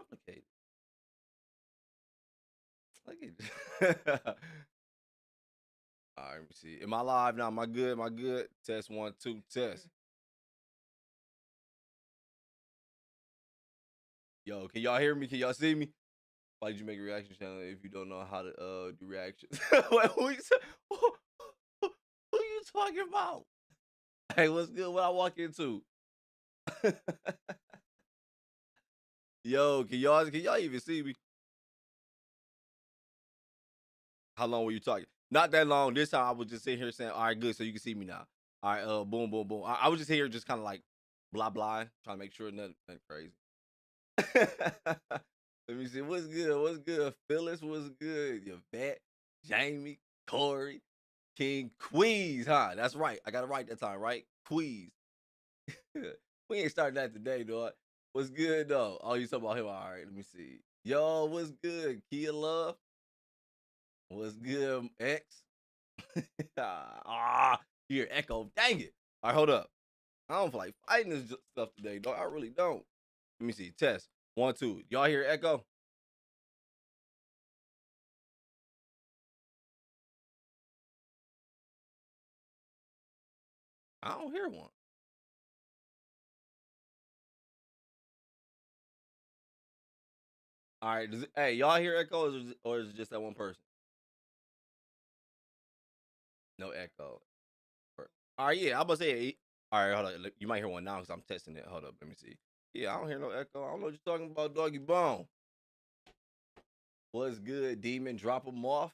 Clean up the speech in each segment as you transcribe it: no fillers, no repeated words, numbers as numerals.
complicated. Look at all right, let me see. Am I live now? Am I good? Am I good? Test 1, 2, test. Yo, can y'all hear me? Can y'all see me? Why did you make a reaction channel if you don't know how to do reactions? Wait, who you talking about? Hey, what's good? What I walk into? Yo, can y'all even see me? How long were you talking? Not that long. This time I was just sitting here saying, all right, good, so you can see me now. All right, boom, boom, boom. I was just here just kind of like blah blah, trying to make sure nothing crazy. Let me see. What's good? What's good? Phyllis, what's good? Yvette, Jamie, Corey, King, Queez, huh? That's right. I got it right that time, right? Queez. We ain't starting that today, dog. What's good though? Oh, you talking about him? All right, let me see. Yo, what's good? Kia Love. What's good, X? You hear Echo. Dang it. All right, hold up. I don't feel like fighting this stuff today, dog. I really don't. Let me see. Test. 1, 2. Y'all hear Echo? I don't hear one. All right. Hey, y'all hear Echo or is it just that one person? No Echo. All right, yeah. I'm about to say. All right, hold on. You might hear one now because I'm testing it. Hold up. Let me see. Yeah, I don't hear no Echo. I don't know what you're talking about, Doggy Bone. What's good, Demon? Drop them off.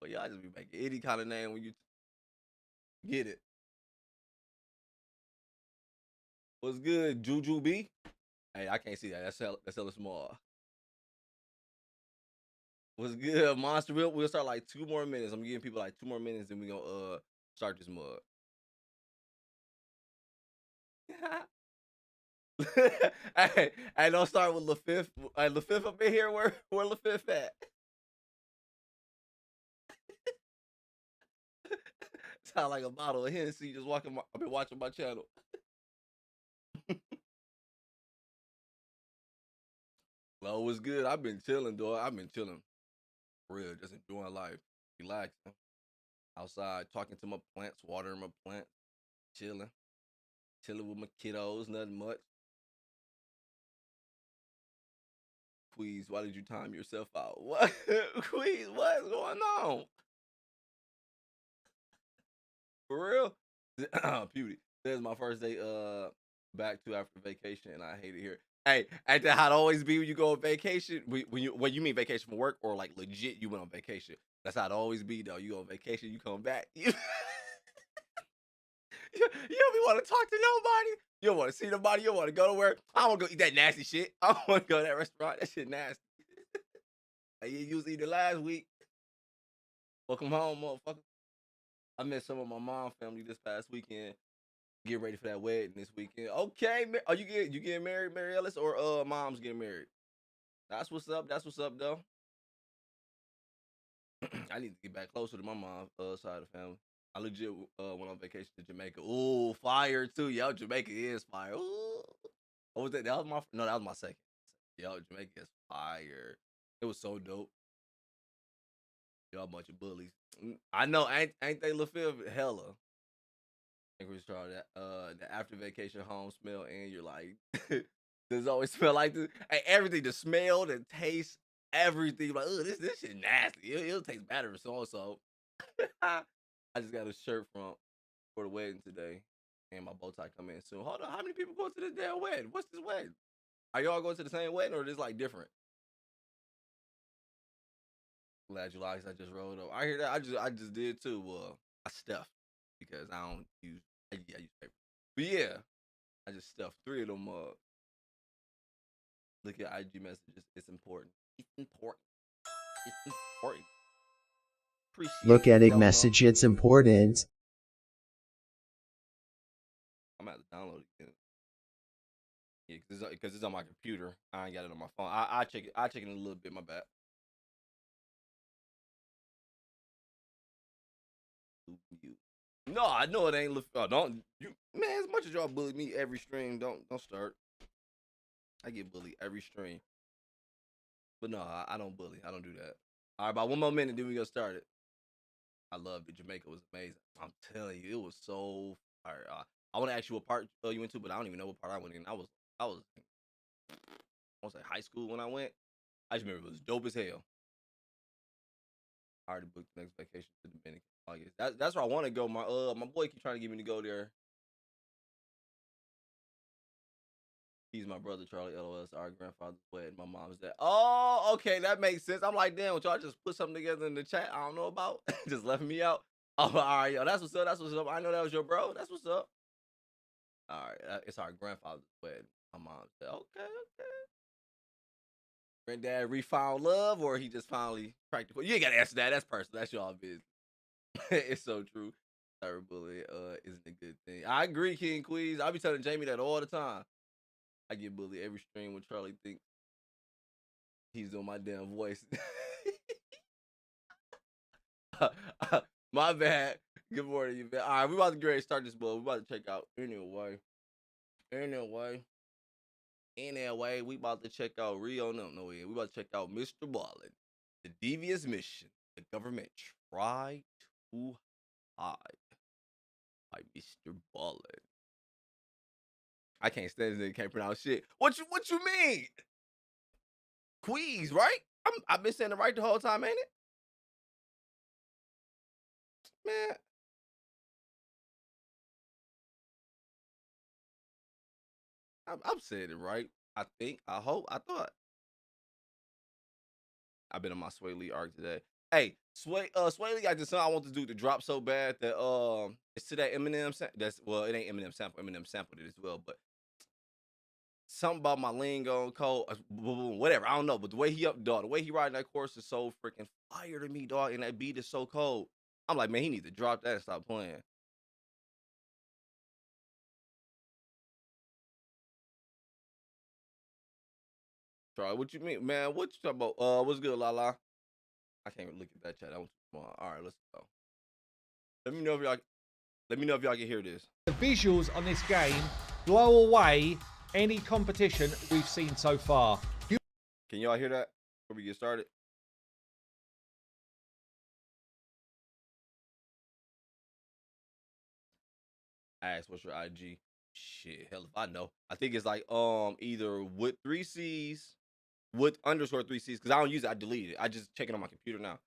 But y'all just be making any kind of name when you get it. What's good, Juju B? Hey, I can't see that. That's hella small. What's good, Monster Real? We'll start like 2 more minutes. I'm giving people like 2 more minutes, and we gonna start this mug. Hey, don't start with LaFifth. Hey, LaFifth up in here. Where LaFifth at? Sound like a bottle of Hennessy just walking. I've been watching my channel. Well, what's good? I've been chilling, dog. I've been chilling, for real, just enjoying life, relaxing, outside, talking to my plants, watering my plants, chilling with my kiddos. Nothing much. Queez, why did you time yourself out? What? Queez, what's going on? For real? Beauty. This is my first day back to after vacation, and I hate it here. Hey, ain't that how it always be when you go on vacation? When you mean vacation from work or like legit you went on vacation? That's how it always be though. You go on vacation, you come back. You don't be want to talk to nobody. You don't want to see nobody. You don't want to go to work. I don't want to go eat that nasty shit. I don't want to go to that restaurant. That shit nasty. You was eating last week. Welcome home, motherfucker. I met some of my mom family this past weekend. Get ready for that wedding this weekend. Okay, are you getting married, Mary Ellis, or mom's getting married? That's what's up. That's what's up, though. I need to get back closer to my mom's side of the family. I legit went on vacation to Jamaica. Ooh, fire too. Yo, Jamaica is fire. Ooh. What was that? That was my no, that was my second. Yo, Jamaica is fire. It was so dope. Y'all a bunch of bullies. I know, ain't they LaFille hella? I think we try that the after vacation home smell, and you're like, does it always smell like this? Hey, everything, the smell, the taste, everything. Like, oh, this shit nasty. It'll taste better or so and so. I just got a shirt from for the wedding today, and my bow tie coming in soon. Hold on, how many people going to this damn wedding? What's this wedding? Are y'all going to the same wedding or is this like different? Glad you liked. I just rolled up. I hear that. I just did too. I stuffed because I don't use. I use paper. But yeah, I just stuffed 3 of them. Look at IG messages. It's important. It's important. It's important. Look Appreciate at you, it Dono. message, it's important. I'm gonna have to download it again. Yeah, because it's on my computer. I ain't got it on my phone. I check it. I check it in a little bit. My bad. You. No, I know it ain't. Oh, don't you, man? As much as y'all bully me every stream, don't start. I get bullied every stream. But no, I don't bully. I don't do that. All right, about 1 more minute, then we gonna start it. I loved it. Jamaica was amazing. I'm telling you, it was so fire. I want to ask you what part you went to, but I don't even know what part I went in. I was I want to say high school when I went. I just remember it was dope as hell. I already booked the next vacation to Dominican August. That's where I want to go. My boy keep trying to get me to go there. He's my brother, Charlie LOS, our grandfather's wedding. My mom's dad. Oh, okay, that makes sense. I'm like, damn, y'all just put something together in the chat I don't know about. Just left me out. Oh, all right, yo, that's what's up. That's what's up. I know that was your bro. That's what's up. All right, it's our grandfather's wedding. My mom said, okay, okay. Granddad refound love, or he just finally practical. You ain't gotta answer that. That's personal. That's y'all business. It's so true. Cyberbullying isn't a good thing. I agree, King Queez. I be telling Jamie that all the time. I get bullied every stream when Charlie thinks he's doing my damn voice. My bad. Good morning, you. All right, we about to get ready to start this book. We about to check out anyway, we about to check out Rio. No, we about to check out Mrballen, the devious mission the government tried to hide by Mr. Ballin. I can't stand this nigga, can't pronounce shit. What you mean? Queez, right? I've been saying it right the whole time, ain't it? Man. I'm saying it right. I think, I hope, I thought. I've been on my Sway Lee arc today. Hey, Sway Lee got this song I want to do to drop so bad that it's to that Eminem that's well, it ain't Eminem sample. Eminem sampled it as well, but something about my lingo code, whatever. I don't know, but the way he dog, the way he riding that chorus is so freaking fire to me, dog. And that beat is so cold. I'm like, man, he needs to drop that and stop playing. Charlie, what you mean, man? What you talking about? What's good, Lala? I can't even look at that chat. That was too small. All right, let's go. Let me know if y'all can hear this. The visuals on this game blow away any competition we've seen so far. Can y'all hear that before we get started? I asked, what's your IG? Shit, hell if I know. I think it's like either with 3C's, with underscore 3C's, because I don't use it, I deleted it. I just check it on my computer now.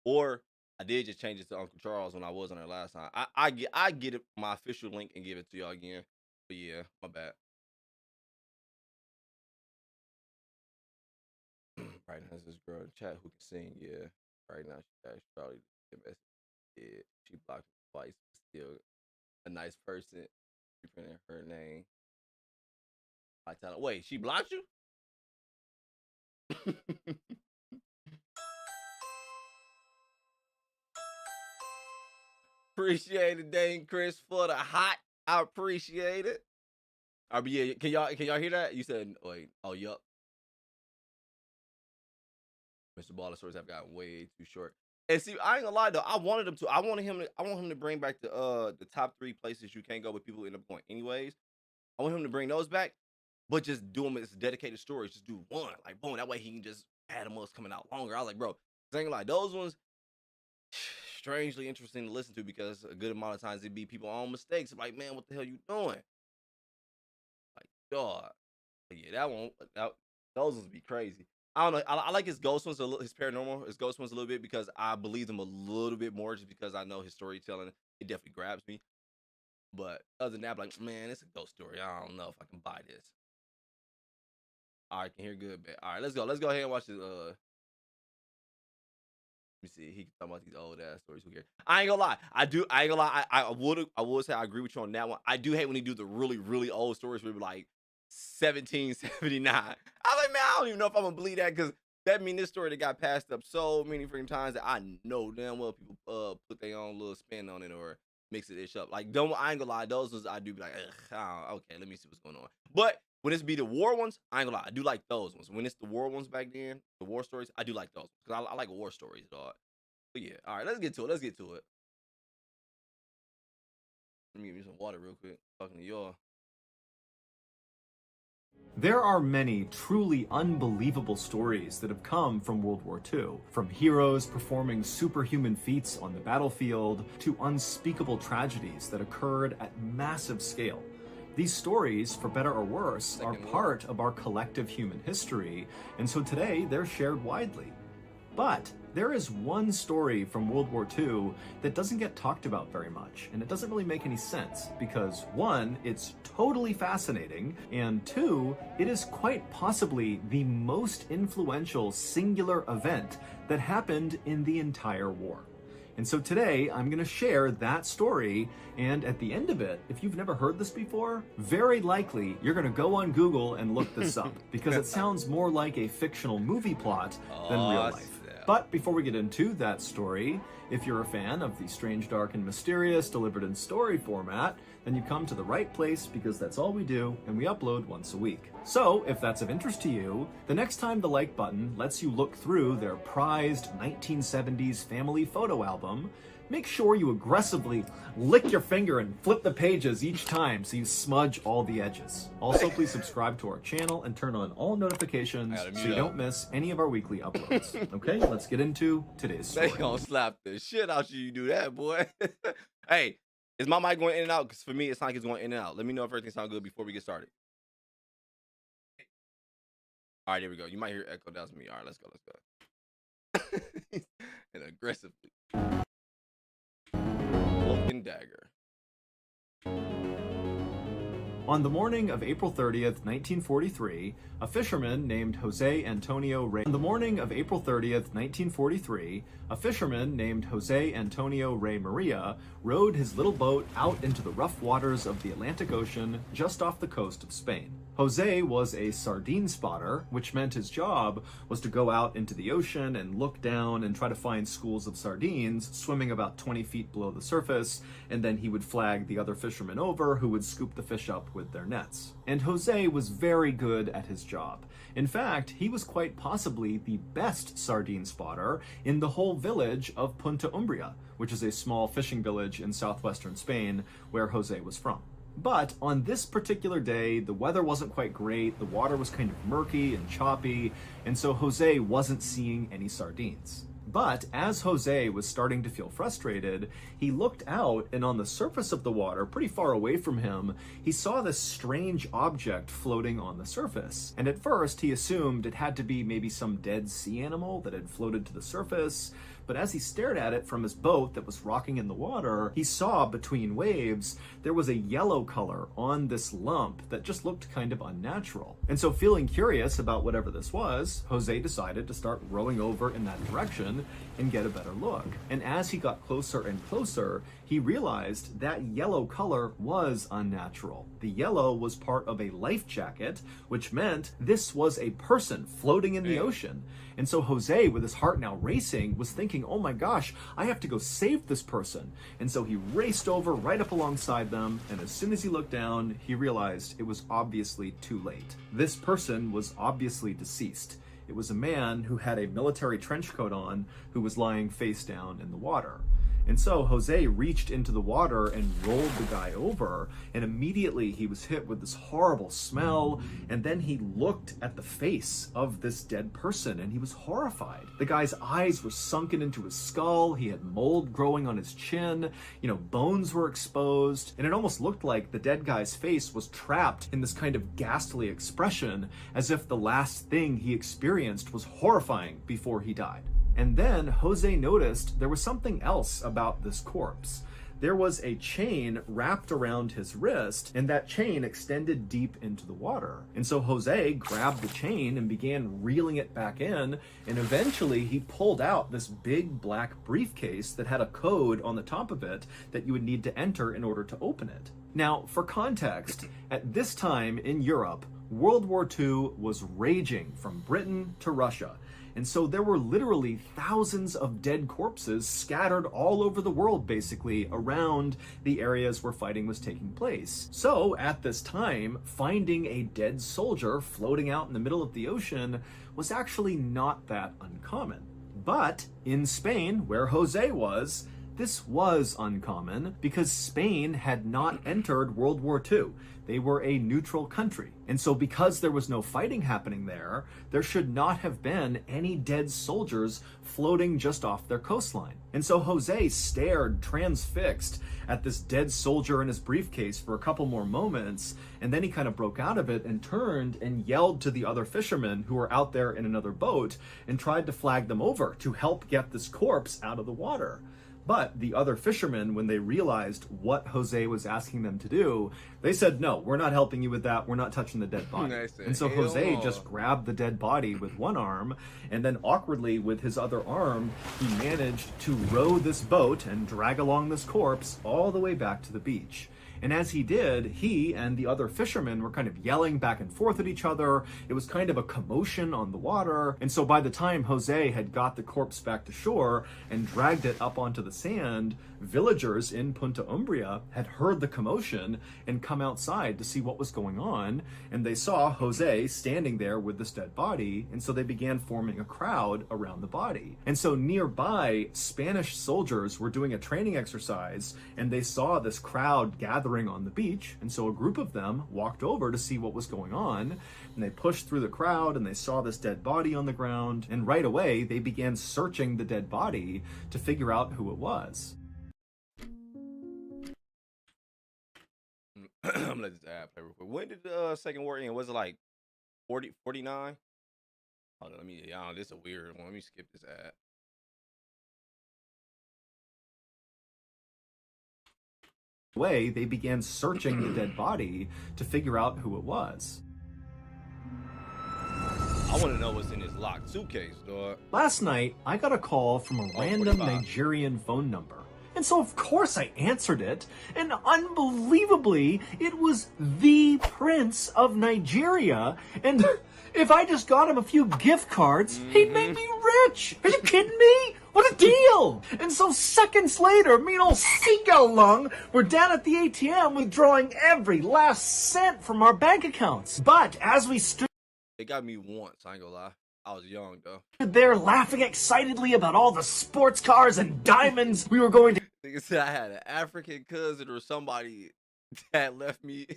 Or I did just change it to Uncle Charles when I was on there last time. I get it, my official link and give it to y'all again. But yeah, my bad. Right now, this girl in chat who can sing. Yeah, right now she actually probably yeah, she blocked me twice. Still a nice person. Reprinting her name. I tell her, wait, she blocked you? Appreciate it, Dane Chris, for the hot. I appreciate it. But yeah, can y'all hear that? You said, wait, oh yup. Mr. Baller stories have gotten way too short. And see, I ain't gonna lie though, I want him to bring back the top 3 places you can't go, but people end up going anyways. I want him to bring those back, but just do them as dedicated stories. Just do one, like boom. That way he can just add them us coming out longer. I was like, bro, I ain't gonna lie, those ones strangely interesting to listen to because a good amount of times it be people on mistakes. I'm like, man, what the hell you doing? Like, God. But yeah, those ones be crazy. I don't know. I like his ghost ones, his paranormal, his ghost ones a little bit because I believe them a little bit more just because I know his storytelling. It definitely grabs me. But other than that, I'm like, man, it's a ghost story. I don't know if I can buy this. All right, can hear good, man. All right, let's go. Let's go ahead and watch this. Let me see. He can talk about these old ass stories. Who cares? I ain't gonna lie. I ain't gonna lie. I would say I agree with you on that one. I do hate when he do the really, really old stories where like 1779. I'm like, man, I don't even know if I'm gonna believe that because that mean this story that got passed up so many freaking times that I know damn well people put their own little spin on it or mix it up. Like, I ain't gonna lie, those ones I do be like, okay, let me see what's going on. But when it's be the war ones, I ain't gonna lie, I do like those ones. When it's the war ones back then, the war stories, I do like those because I like war stories, dog. But yeah, all right, let's get to it. Let me give you some water real quick. Talking to y'all. There are many truly unbelievable stories that have come from World War II, from heroes performing superhuman feats on the battlefield to unspeakable tragedies that occurred at massive scale. These stories, for better or worse, are part of our collective human history, and so today they're shared widely. But there is one story from World War II that doesn't get talked about very much, and it doesn't really make any sense because one, it's totally fascinating, and two, it is quite possibly the most influential singular event that happened in the entire war. And so today I'm going to share that story, and at the end of it, if you've never heard this before, very likely you're going to go on Google and look this up because it sounds more like a fictional movie plot than real life. But before we get into that story, if you're a fan of the strange, dark, and mysterious delivered in story format, then you come to the right place because that's all we do, and we upload once a week. So, if that's of interest to you, the next time the like button lets you look through their prized 1970s family photo album, make sure you aggressively lick your finger and flip the pages each time so you smudge all the edges. Also, please subscribe to our channel and turn on all notifications so you don't miss any of our weekly uploads. Okay, let's get into today's story. They gonna slap the shit out you do that, boy. Hey, is my mic going in and out? Because for me, it sounds like it's going in and out. Let me know if everything sounds good before we get started. All right, here we go. You might hear echo. That's me. All right, let's go. And aggressively. And dagger. On the morning of April 30th, 1943, a fisherman named Jose Antonio Rey Maria rowed his little boat out into the rough waters of the Atlantic Ocean just off the coast of Spain. Jose was a sardine spotter, which meant his job was to go out into the ocean and look down and try to find schools of sardines swimming about 20 feet below the surface, and then he would flag the other fishermen over who would scoop the fish up with their nets. And Jose was very good at his job. In fact, he was quite possibly the best sardine spotter in the whole village of Punta Umbria, which is a small fishing village in southwestern Spain where Jose was from. But on this particular day, the weather wasn't quite great, the water was kind of murky and choppy, and so Jose wasn't seeing any sardines. But as Jose was starting to feel frustrated, he looked out, and on the surface of the water, pretty far away from him, he saw this strange object floating on the surface. And at first, he assumed it had to be maybe some dead sea animal that had floated to the surface. But as he stared at it from his boat that was rocking in the water, he saw between waves there was a yellow color on this lump that just looked kind of unnatural. And so, feeling curious about whatever this was, Jose decided to start rowing over in that direction and get a better look. And as he got closer and closer, he realized that yellow color was unnatural. The yellow was part of a life jacket, which meant this was a person floating in the ocean. And so Jose, with his heart now racing, was thinking, oh my gosh, I have to go save this person. And so he raced over right up alongside them, and as soon as he looked down, he realized it was obviously too late. This person was obviously deceased. It was a man who had a military trench coat on who was lying face down in the water. And so Jose reached into the water and rolled the guy over, and immediately he was hit with this horrible smell, and then he looked at the face of this dead person and he was horrified. The guy's eyes were sunken into his skull, he had mold growing on his chin, bones were exposed, and it almost looked like the dead guy's face was trapped in this kind of ghastly expression, as if the last thing he experienced was horrifying before he died. And then Jose noticed there was something else about this corpse. There was a chain wrapped around his wrist, and that chain extended deep into the water. And so Jose grabbed the chain and began reeling it back in, and eventually he pulled out this big black briefcase that had a code on the top of it that you would need to enter in order to open it. Now, for context, at this time in Europe, World War II was raging from Britain to Russia. And so there were literally thousands of dead corpses scattered all over the world, basically, around the areas where fighting was taking place. So at this time, finding a dead soldier floating out in the middle of the ocean was actually not that uncommon. But in Spain, where Jose was, this was uncommon because Spain had not entered World War II. They were a neutral country. And so because there was no fighting happening there, there should not have been any dead soldiers floating just off their coastline. And so Jose stared transfixed at this dead soldier in his briefcase for a couple more moments, and then he kind of broke out of it and turned and yelled to the other fishermen who were out there in another boat and tried to flag them over to help get this corpse out of the water. But the other fishermen, when they realized what Jose was asking them to do, they said, no, we're not helping you with that. We're not touching the dead body. And so Jose just grabbed the dead body with one arm, and then awkwardly with his other arm, he managed to row this boat and drag along this corpse all the way back to the beach. And as he did, he and the other fishermen were kind of yelling back and forth at each other. It was kind of a commotion on the water. And so by the time Jose had got the corpse back to shore and dragged it up onto the sand, villagers in Punta Umbria had heard the commotion and come outside to see what was going on. And they saw Jose standing there with this dead body. And so they began forming a crowd around the body. And so nearby, Spanish soldiers were doing a training exercise, and they saw this crowd gathering on the beach. And so a group of them walked over to see what was going on, and they pushed through the crowd and they saw this dead body on the ground, and right away they began searching the dead body to figure out who it was. I'm gonna let this app play real quick. When did the Second War end? Was it like 49? Hold on, this is a weird one. Let me skip this ad. Way they began searching the dead body to figure out who it was. I want to know what's in this locked suitcase, dog. Last night, I got a call from a random 45. Nigerian phone number. And so, of course, I answered it. And unbelievably, it was the Prince of Nigeria. And if I just got him a few gift cards, he'd make me rich. Are you kidding me? What a deal! And so seconds later, me and old Seagull were down at the ATM withdrawing every last cent from our bank accounts. But as we stood It got me once, I ain't gonna lie. I was young, though. there laughing excitedly about all the sports cars and diamonds we were going to Nigga said I had an African cousin or somebody that left me.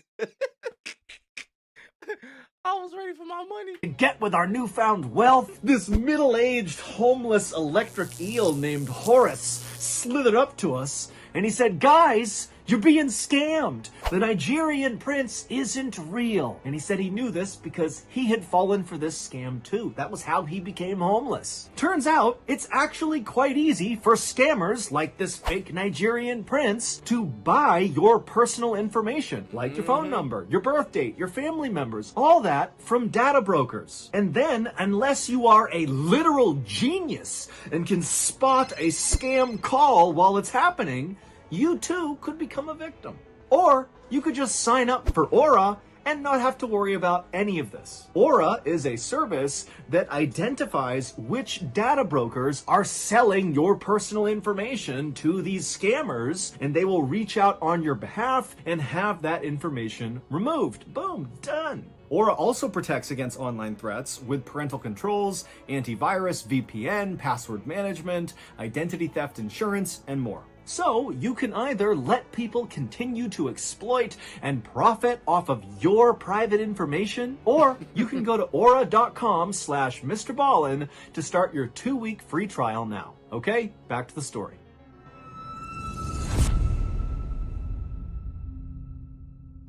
I was ready for my money. get with our newfound wealth, this middle-aged homeless electric eel named Horace slithered up to us and he said, guys, you're being scammed. The Nigerian prince isn't real. And he said he knew this because he had fallen for this scam too. That was how he became homeless. Turns out it's actually quite easy for scammers like this fake Nigerian prince to buy your personal information, like your phone number, your birth date, your family members, all that from data brokers. And then, unless you are a literal genius and can spot a scam call while it's happening, you too could become a victim. Or you could just sign up for Aura and not have to worry about any of this. Aura is a service that identifies which data brokers are selling your personal information to these scammers, and they will reach out on your behalf and have that information removed. Boom, done. Aura also protects against online threats with parental controls, antivirus, VPN, password management, identity theft insurance, and more. So you can either let people continue to exploit and profit off of your private information, or you can go to aura.com/Mrballen to start your 2-week free trial now. Okay, back to the story.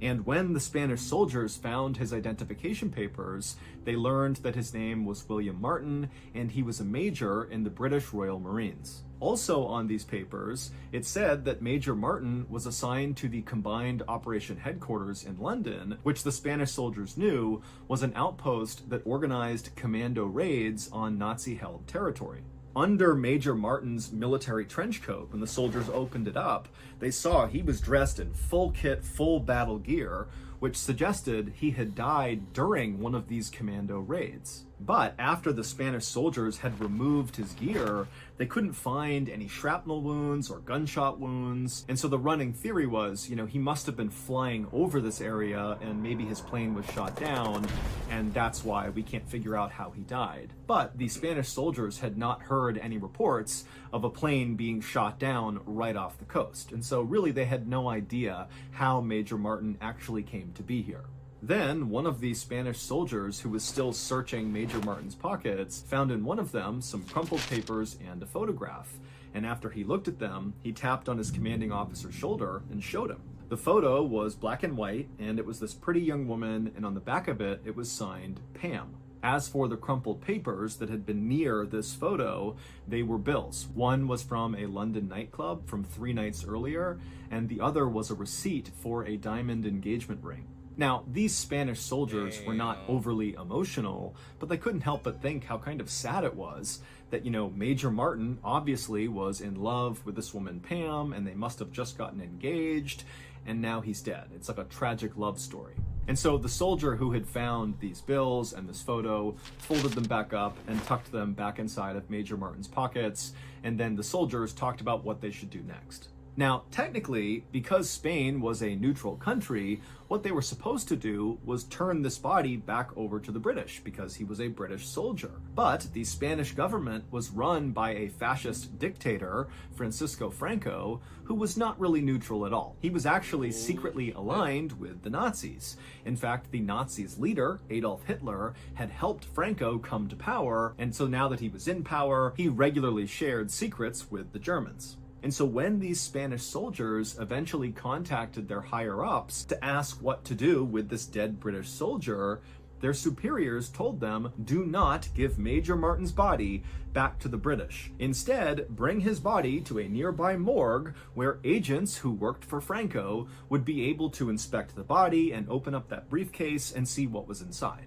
And when the Spanish soldiers found his identification papers, they learned that his name was William Martin, and he was a major in the British Royal Marines. Also on these papers, it said that Major Martin was assigned to the Combined Operation Headquarters in London, which the Spanish soldiers knew was an outpost that organized commando raids on Nazi-held territory. Under Major Martin's military trench coat, when the soldiers opened it up, they saw he was dressed in full kit, full battle gear, which suggested he had died during one of these commando raids. But after the Spanish soldiers had removed his gear, they couldn't find any shrapnel wounds or gunshot wounds. And so the running theory was, he must have been flying over this area and maybe his plane was shot down, and that's why we can't figure out how he died. But the Spanish soldiers had not heard any reports of a plane being shot down right off the coast. And so really they had no idea how Major Martin actually came to be here. Then, one of the Spanish soldiers who was still searching Major Martin's pockets found in one of them some crumpled papers and a photograph. And after he looked at them, he tapped on his commanding officer's shoulder and showed him. The photo was black and white, and it was this pretty young woman, and on the back of it, it was signed Pam. As for the crumpled papers that had been near this photo, they were bills. One was from a London nightclub from 3 nights earlier, and the other was a receipt for a diamond engagement ring. Now, these Spanish soldiers were not overly emotional, but they couldn't help but think how kind of sad it was that, Major Martin obviously was in love with this woman Pam, and they must have just gotten engaged, and now he's dead. It's like a tragic love story. And so the soldier who had found these bills and this photo folded them back up and tucked them back inside of Major Martin's pockets, and then the soldiers talked about what they should do next. Now, technically, because Spain was a neutral country, what they were supposed to do was turn this body back over to the British because he was a British soldier. But the Spanish government was run by a fascist dictator, Francisco Franco, who was not really neutral at all. He was actually secretly aligned with the Nazis. In fact, the Nazis' leader, Adolf Hitler, had helped Franco come to power, and so now that he was in power, he regularly shared secrets with the Germans. And so when these Spanish soldiers eventually contacted their higher-ups to ask what to do with this dead British soldier, their superiors told them, do not give Major Martin's body back to the British. Instead, bring his body to a nearby morgue where agents who worked for Franco would be able to inspect the body and open up that briefcase and see what was inside.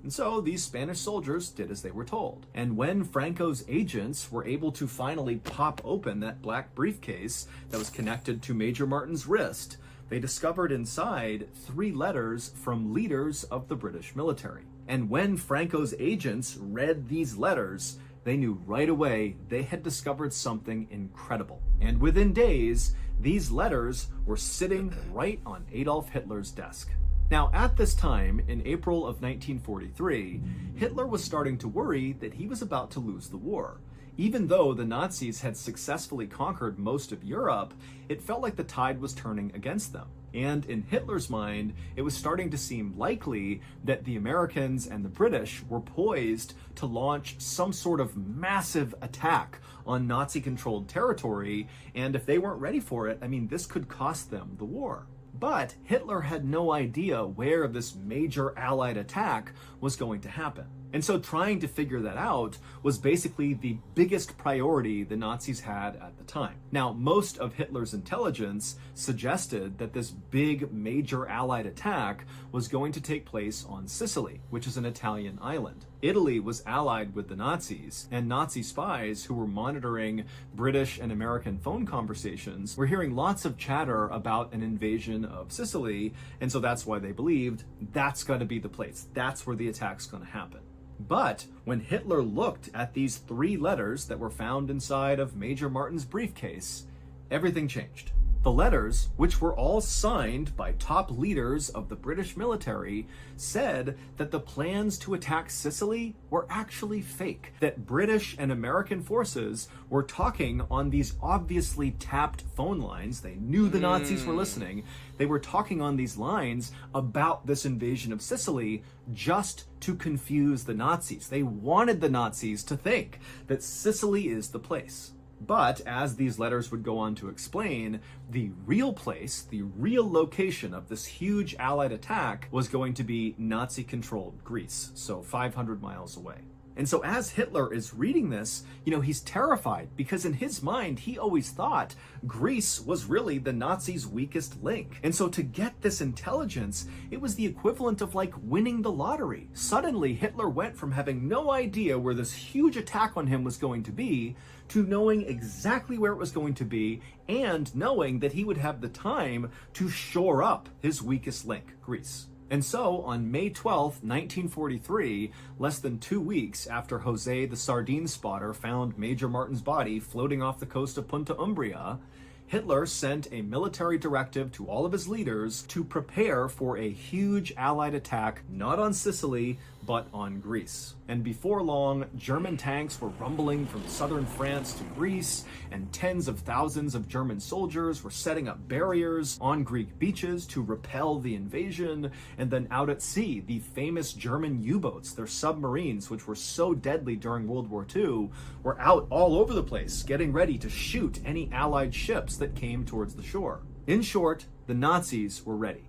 And so these Spanish soldiers did as they were told. And when Franco's agents were able to finally pop open that black briefcase that was connected to Major Martin's wrist, they discovered inside 3 letters from leaders of the British military. And when Franco's agents read these letters, they knew right away they had discovered something incredible. And within days, these letters were sitting right on Adolf Hitler's desk. Now, at this time, in April of 1943, Hitler was starting to worry that he was about to lose the war. Even though the Nazis had successfully conquered most of Europe, it felt like the tide was turning against them. And in Hitler's mind, it was starting to seem likely that the Americans and the British were poised to launch some sort of massive attack on Nazi-controlled territory, and if they weren't ready for it, this could cost them the war. But Hitler had no idea where this major Allied attack was going to happen. And so trying to figure that out was basically the biggest priority the Nazis had at the time. Now, most of Hitler's intelligence suggested that this big major Allied attack was going to take place on Sicily, which is an Italian island. Italy was allied with the Nazis, and Nazi spies who were monitoring British and American phone conversations were hearing lots of chatter about an invasion of Sicily, and so that's why they believed that's going to be the place. That's where the attack's going to happen. But when Hitler looked at these 3 letters that were found inside of Major Martin's briefcase, everything changed. The letters, which were all signed by top leaders of the British military, said that the plans to attack Sicily were actually fake, that British and American forces were talking on these obviously tapped phone lines. They knew the Nazis were listening. They were talking on these lines about this invasion of Sicily just to confuse the Nazis. They wanted the Nazis to think that Sicily is the place. But, as these letters would go on to explain, the real place, the real location of this huge Allied attack was going to be Nazi-controlled Greece, so 500 miles away. And so as Hitler is reading this, he's terrified because in his mind, he always thought Greece was really the Nazis' weakest link. And so to get this intelligence, it was the equivalent of like winning the lottery. Suddenly, Hitler went from having no idea where this huge attack on him was going to be to knowing exactly where it was going to be and knowing that he would have the time to shore up his weakest link, Greece. And so, on May 12th, 1943, less than 2 weeks after Jose the sardine spotter found Major Martin's body floating off the coast of Punta Umbria, Hitler sent a military directive to all of his leaders to prepare for a huge Allied attack, not on Sicily, but on Greece. And before long, German tanks were rumbling from southern France to Greece, and tens of thousands of German soldiers were setting up barriers on Greek beaches to repel the invasion. And then out at sea, the famous German U-boats, their submarines, which were so deadly during World War II, were out all over the place, getting ready to shoot any Allied ships that came towards the shore. In short, the Nazis were ready.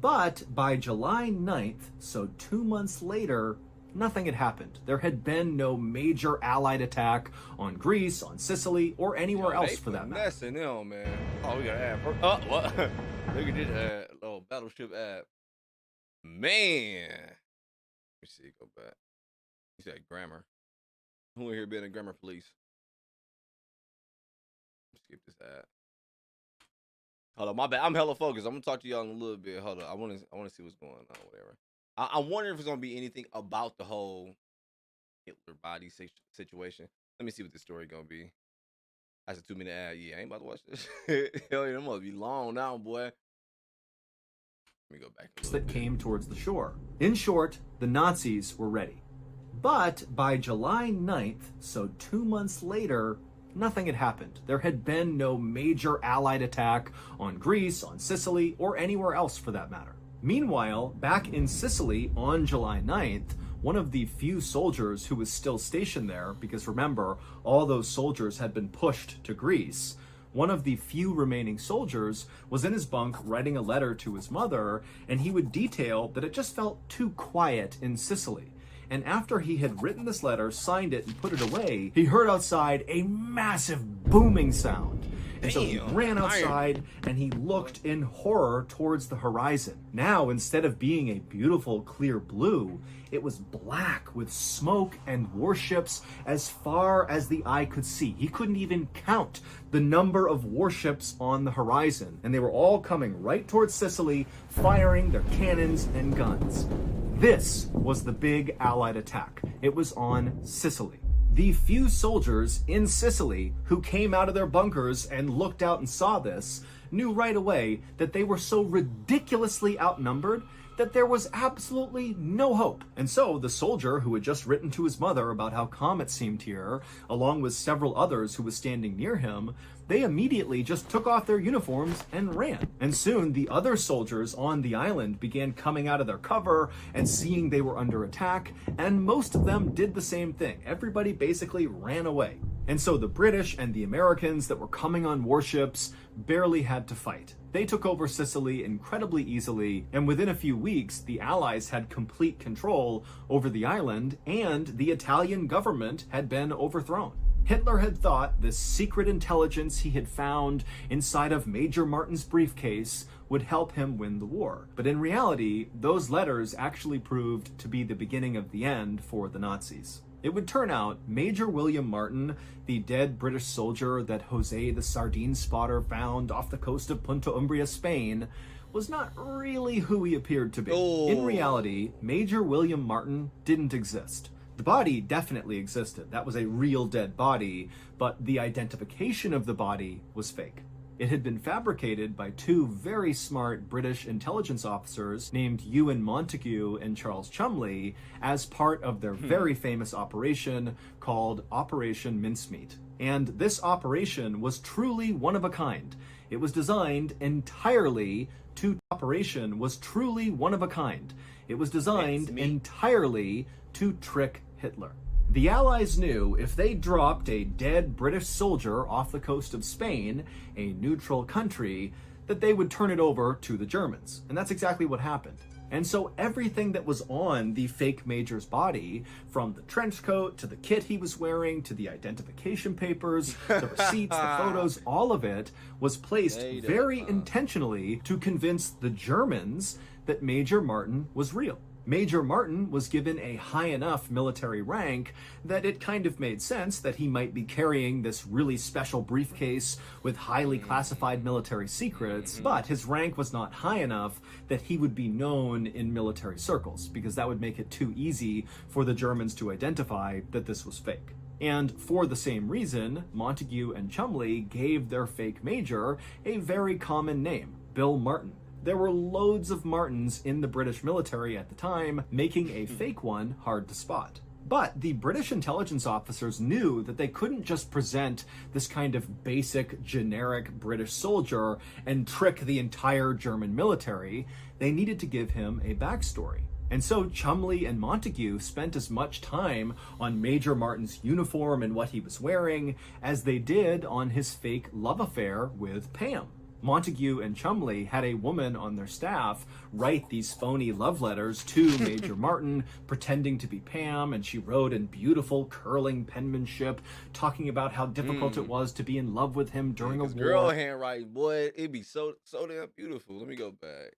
But by July 9th, so 2 months later, nothing had happened. There had been no major Allied attack on Greece, on Sicily, or anywhere else for that matter. Messing them, man. Oh, we got to add. Oh, what? Look at this ad. Oh, battleship ad. Man. Let me see. Go back. You said grammar. Who in here been a grammar police? Skip this ad. Hold on, my bad. I'm hella focused. I'm gonna talk to y'all in a little bit. Hold on. I want to see what's going on. Whatever. I'm wondering if it's gonna be anything about the whole Hitler body situation. Let me see what this story gonna be. That's a 2-minute ad. Yeah, I ain't about to watch this. Hell yeah, that must be long now, boy. Let me go back. That came towards the shore. In short, the Nazis were ready. But by July 9th, so 2 months later, nothing had happened. There had been no major Allied attack on Greece, on Sicily, or anywhere else for that matter. Meanwhile, back in Sicily on July 9th, one of the few soldiers who was still stationed there, because remember, all those soldiers had been pushed to Greece, one of the few remaining soldiers was in his bunk writing a letter to his mother, and he would detail that it just felt too quiet in Sicily. And after he had written this letter, signed it, and put it away, he heard outside a massive booming sound. And so he ran outside and he looked in horror towards the horizon. Now, instead of being a beautiful, clear blue, it was black with smoke and warships as far as the eye could see. He couldn't even count the number of warships on the horizon. And they were all coming right towards Sicily, firing their cannons and guns. This was the big Allied attack. It was on Sicily. The few soldiers in Sicily who came out of their bunkers and looked out and saw this knew right away that they were so ridiculously outnumbered that there was absolutely no hope. And so the soldier who had just written to his mother about how calm it seemed here, along with several others who was standing near him, they immediately just took off their uniforms and ran. And soon the other soldiers on the island began coming out of their cover and seeing they were under attack, and most of them did the same thing. Everybody basically ran away. And so the British and the Americans that were coming on warships barely had to fight. They took over Sicily incredibly easily, and within a few weeks, the Allies had complete control over the island, and the Italian government had been overthrown. Hitler had thought this secret intelligence he had found inside of Major Martin's briefcase would help him win the war. But in reality, those letters actually proved to be the beginning of the end for the Nazis. It would turn out Major William Martin, the dead British soldier that Jose the sardine spotter found off the coast of Punta Umbria, Spain, was not really who he appeared to be. In reality, Major William Martin didn't exist. The body definitely existed. That was a real dead body, but the identification of the body was fake. It had been fabricated by two very smart British intelligence officers named Ewan Montague and Charles Chumley as part of their very famous operation called Operation Mincemeat. And this operation was truly one of a kind. It was designed entirely to trick Hitler. The Allies knew if they dropped a dead British soldier off the coast of Spain, a neutral country, that they would turn it over to the Germans. And that's exactly what happened. And so everything that was on the fake Major's body, from the trench coat to the kit he was wearing to the identification papers, the receipts, the photos, all of it was placed very intentionally to convince the Germans that Major Martin was real. Major Martin was given a high enough military rank that it kind of made sense that he might be carrying this really special briefcase with highly classified military secrets, but his rank was not high enough that he would be known in military circles, because that would make it too easy for the Germans to identify that this was fake. And for the same reason, Montague and Chumley gave their fake major a very common name, Bill Martin. There were loads of Martins in the British military at the time, making a fake one hard to spot. But the British intelligence officers knew that they couldn't just present this kind of basic, generic British soldier and trick the entire German military. They needed to give him a backstory. And so Chumley and Montague spent as much time on Major Martin's uniform and what he was wearing as they did on his fake love affair with Pam. Montague and Chumley had a woman on their staff write these phony love letters to Major Martin, pretending to be Pam, and she wrote in beautiful curling penmanship, talking about how difficult it was to be in love with him during a war. Girl handwriting, boy, it'd be so damn beautiful. Let me go back.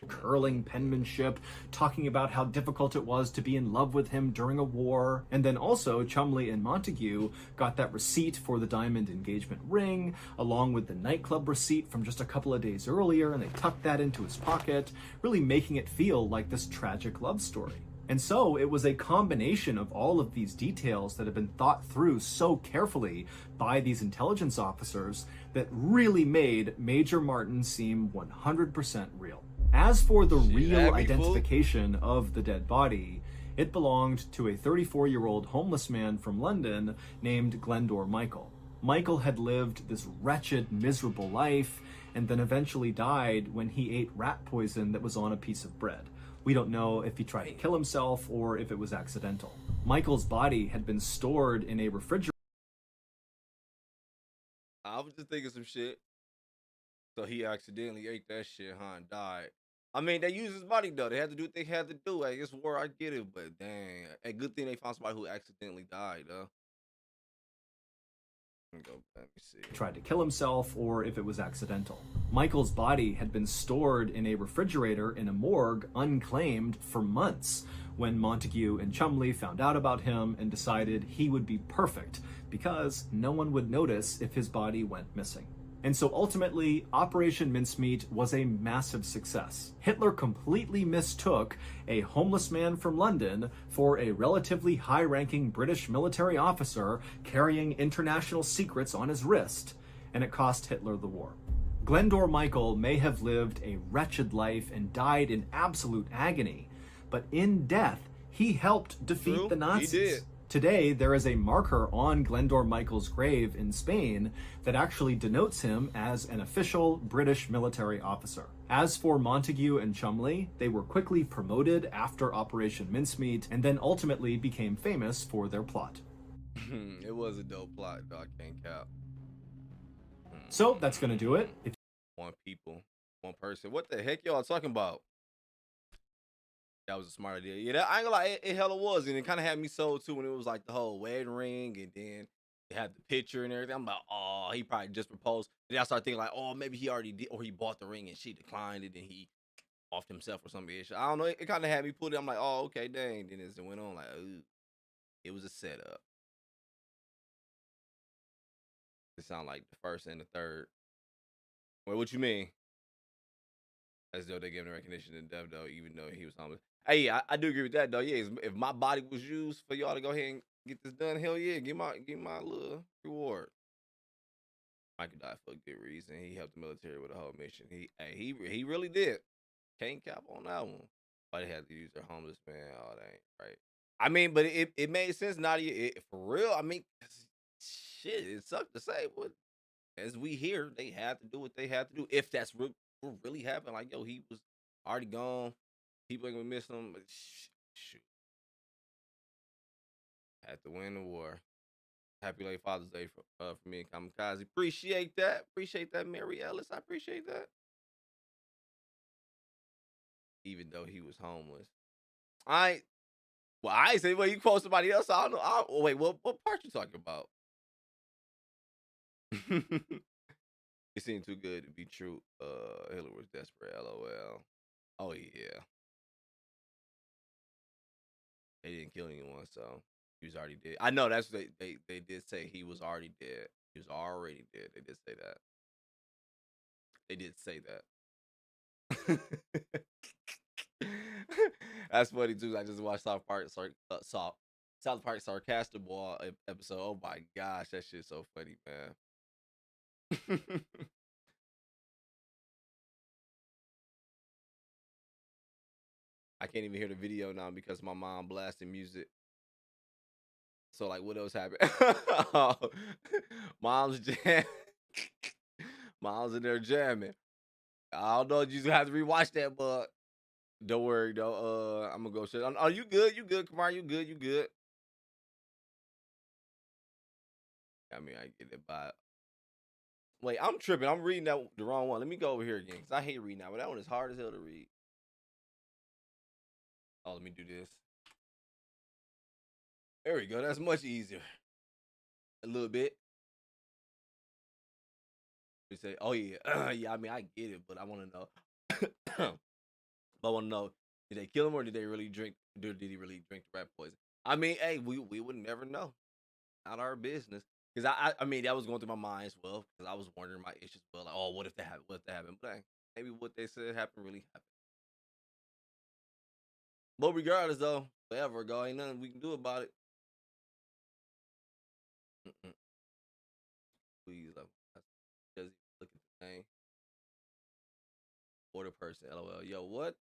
Curling penmanship, talking about how difficult it was to be in love with him during a war. And then also Chumley and Montague got that receipt for the diamond engagement ring, along with the nightclub receipt from just a couple of days earlier, and they tucked that into his pocket, really making it feel like this tragic love story. And so it was a combination of all of these details that have been thought through so carefully by these intelligence officers that really made Major Martin seem 100% real. As for the real identification of the dead body, it belonged to a 34-year-old homeless man from London named Glendor Michael. Michael had lived this wretched, miserable life and then eventually died when he ate rat poison that was on a piece of bread. We don't know if he tried to kill himself or if it was accidental. Michael's body had been stored in a refrigerator. I was just thinking some shit. So he accidentally ate that shit, huh, and died. I mean, they used his body, though. They had to do what they had to do. I guess war, I get it, but dang. A good thing they found somebody who accidentally died, though. Let me see. Tried to kill himself or if it was accidental. Michael's body had been stored in a refrigerator in a morgue unclaimed for months when Montague and Chumley found out about him and decided he would be perfect because no one would notice if his body went missing. And so ultimately, Operation Mincemeat was a massive success. Hitler completely mistook a homeless man from London for a relatively high-ranking British military officer carrying international secrets on his wrist, and it cost Hitler the war. Glendor Michael may have lived a wretched life and died in absolute agony, but in death, he helped defeat the Nazis. He did. Today, there is a marker on Glendor Michael's grave in Spain that actually denotes him as an official British military officer. As for Montague and Chumley, they were quickly promoted after Operation Mincemeat and then ultimately became famous for their plot. It was a dope plot, dog. Can't cap. So that's going to do it. One person. What the heck y'all talking about? That was a smart idea. Yeah, that, I ain't gonna lie, it hella was. And it kind of had me sold too when it was like the whole wedding ring and then they had the picture and everything. I'm like, oh, he probably just proposed. And then I started thinking like, oh, maybe he already did, or he bought the ring and she declined it and he offed himself or something. I don't know. It kind of had me put it. I'm like, oh, okay, dang. Then as it went on, like, ooh, it was a setup. It sounded like the first and the third. Wait, what you mean? As though they gave him recognition to Dev, though, even though he was homeless. Hey, I do agree with that, though. Yeah, if my body was used for y'all to go ahead and get this done, hell yeah, give my little reward. Michael died for a good reason. He helped the military with the whole mission. He really did. Can't cap on that one. Why they had to use their homeless man? Oh, that ain't right. I mean, but it made sense, Nadia. For real. I mean, shit, it sucked to say, but as we hear, they had to do what they had to do. If that's what really happened, like, yo, he was already gone. People ain't gonna miss him, but shoot. Had to win the war. Happy late Father's Day for me and Kamikaze. Appreciate that. Appreciate that, Mary Ellis. I appreciate that. Even though he was homeless. I say, well, you quote somebody else. I don't know. Wait, what part you talking about? It seemed too good to be true. Hitler was desperate. LOL. Oh yeah. They didn't kill anyone, so he was already dead. I know that's what they did say he was already dead. He was already dead. They did say that. They did say that. That's funny too. I just watched South Park Sarcastic Ball episode. Oh my gosh, that shit's so funny, man. I can't even hear the video now because my mom blasting music. So like, what else happened? Mom's jam. Mom's in there jamming. I don't know. You just have to rewatch that, but don't worry though. I'm gonna go shit. Oh, you good? You good, Kamar? You good? You good? I mean, I get it, but wait, I'm tripping. I'm reading that the wrong one. Let me go over here again because I hate reading that one. That one is hard as hell to read. Oh, let me do this. There we go. That's much easier. A little bit. We say, oh yeah, yeah. I mean, I get it, but I want to know. I want to know: did they kill him or did they really drink? Did he really drink the rat poison? I mean, hey, we would never know. Not our business. Because I mean, that was going through my mind as well. Because I was wondering my issues. Well, like, oh, what if that happened? What if that happened? But maybe what they said happened really happened. But regardless, though, forever ago, ain't nothing we can do about it. Please, just look at the name. Or the person. LOL. Yo, what?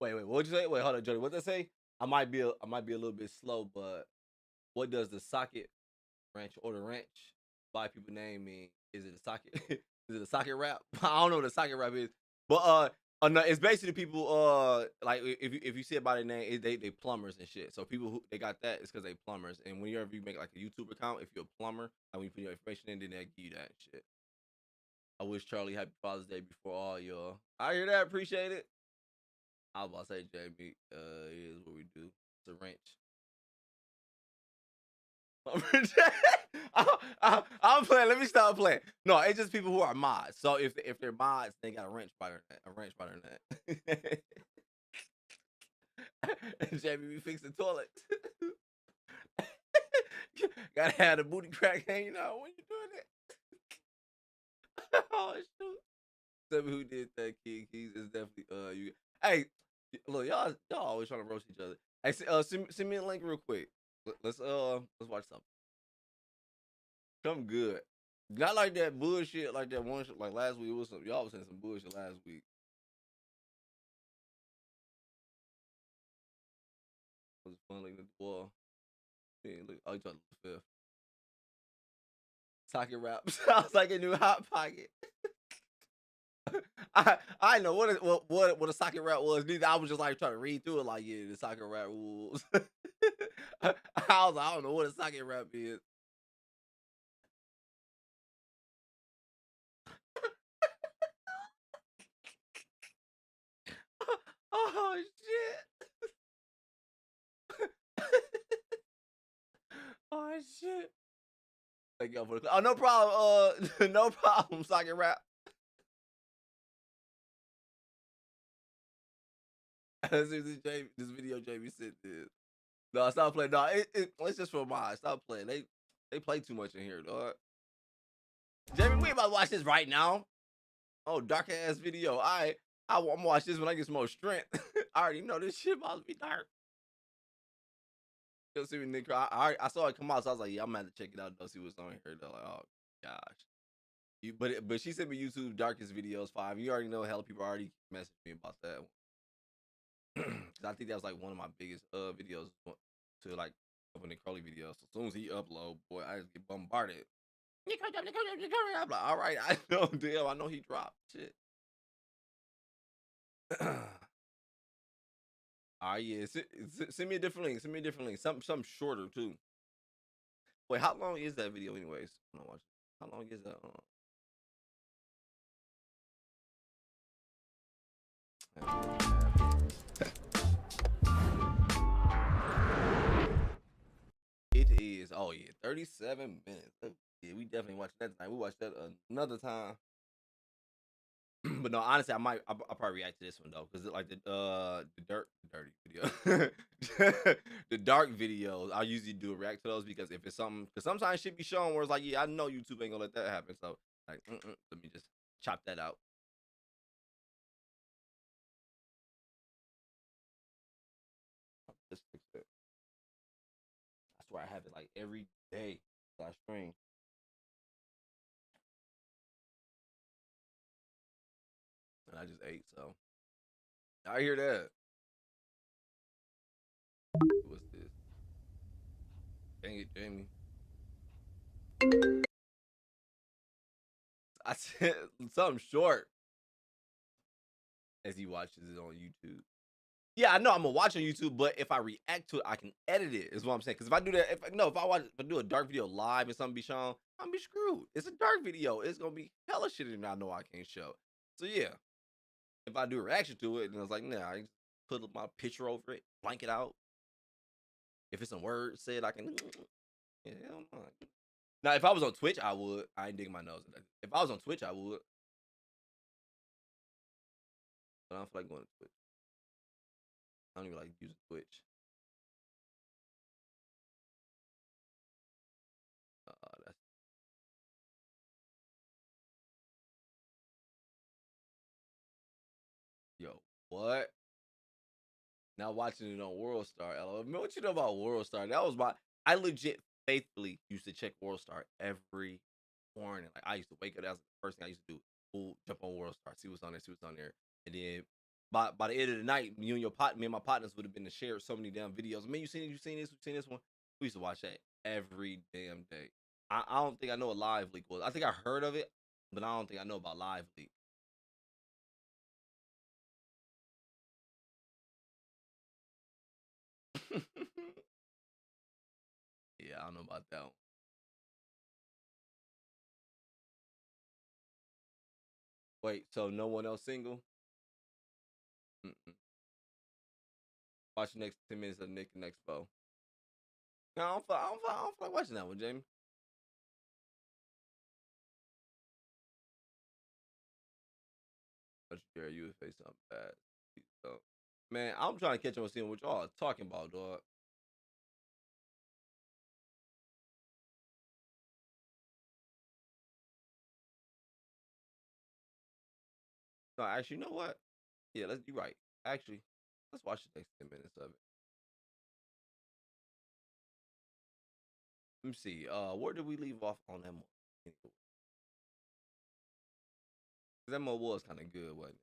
Wait, what'd you say? Wait, hold on, Jody. What'd they say? I might be a little bit slow, but what does the socket ranch or the ranch by people name mean? Is it a socket? Is it a socket rap? I don't know what a socket rap is, but no, it's basically people like if you see it by their name, they plumbers and shit. So people who they got that is because they plumbers. And whenever you make like a YouTube account, if you're a plumber, and when you put your information in, then they give you that shit. I wish Charlie happy Father's Day before all y'all. I hear that, appreciate it. I was about to say, JB, here's what we do. It's a wrench. I'm playing. Let me stop playing. No, it's just people who are mods. So if they're mods, they got a wrench by their neck. JB, we fix the toilet. Gotta have the booty crack hanging out when you're doing it. Oh shoot! Tell me who did that, Kid Keys. Is definitely you. Hey, look, y'all always trying to roast each other. Hey, send me a link real quick. Let's watch something. Come good. Not like that bullshit, like that one like last week. It was some y'all was saying some bullshit last week. It was fun looking at the wall. Yeah, look, oh, you trying to fifth. Socket rap sounds like a new hot pocket. I know what a socket rap was. I was just like trying to read through it, like yeah, the socket rap rules. I was like, I don't know what a socket rap is. Oh shit! Oh shit! Thank y'all for the. Oh, no problem. No problem. Socket rap. This video JB sent this. No, stop playing. No, it's just for mine. Stop playing. They play too much in here, dog. JB, we about to watch this right now. Oh, dark ass video. I'm gonna watch this when I get some more strength. I already know this shit about to be dark. You'll see me, Nick. I saw it come out, so I was like, yeah, I'm gonna have to check it out. Though, see what's on here. Though, like, oh gosh. But she sent me YouTube darkest videos 5. You already know hella people already messaged me about that one. Cause I think that was like one of my biggest videos to like open the Crowley videos. So as soon as he upload, boy, I just get bombarded. I'm like, all right, I know, damn, I know he dropped shit. All right, yeah, send me a different link. Send me a different link. Something shorter too. Wait, how long is that video, anyways? I'm not watching. How long is that? It is. Oh yeah, 37 minutes. Yeah, we definitely watched that tonight. We watched that another time. But no, honestly, I'll probably react to this one though, because like the dirty video, the dark videos. I usually do a react to those because if it's something, because sometimes shit be shown where it's like, yeah, I know YouTube ain't gonna let that happen. So like, let me just chop that out. Just fix it. I swear I have it like every day that I stream. And I just ate, so I hear that. What's this? Dang it, Jamie. I said something short as he watches it on YouTube. Yeah, I know I'm gonna watch on YouTube, but if I react to it, I can edit it. Is what I'm saying. Because if I do that, if I do a dark video live and something be shown, I'm be screwed. It's a dark video. It's gonna be hella shit and I know I can't show. So yeah, if I do a reaction to it, and it's like, nah, I just put my picture over it, blank it out. If it's some words said, I can. Yeah, hell no. Now, if I was on Twitch, I would. I ain't digging my nose. If I was on Twitch, I would. But I don't feel like going to Twitch. I don't even like using Twitch. That's yo. What? Now watching it on World Star. LOL. Man, what you know about World Star? That was my. I legit faithfully used to check World Star every morning. Like I used to wake up. That was the first thing I used to do. Ooh, jump on World Star, see what's on there, see what's on there, and then by the end of the night, me and my partners would have been to share so many damn videos. Man, you seen this one? We used to watch that every damn day. I don't think I know what Live Leak was. I think I heard of it, but I don't think I know about Live Leak. Yeah, I don't know about that one. Wait, so no one else single? Mm-mm. Watch the next 10 minutes of Nick and Expo. No, I don't feel like watching that one, Jamie. But you dare you would face something bad. So, man, I'm trying to catch on seeing what y'all are talking about, dog. No, actually, you know what? Yeah, you're right. Actually, let's watch the next 10 minutes of it. Let me see. Where did we leave off on that one? That one was kind of good, wasn't it?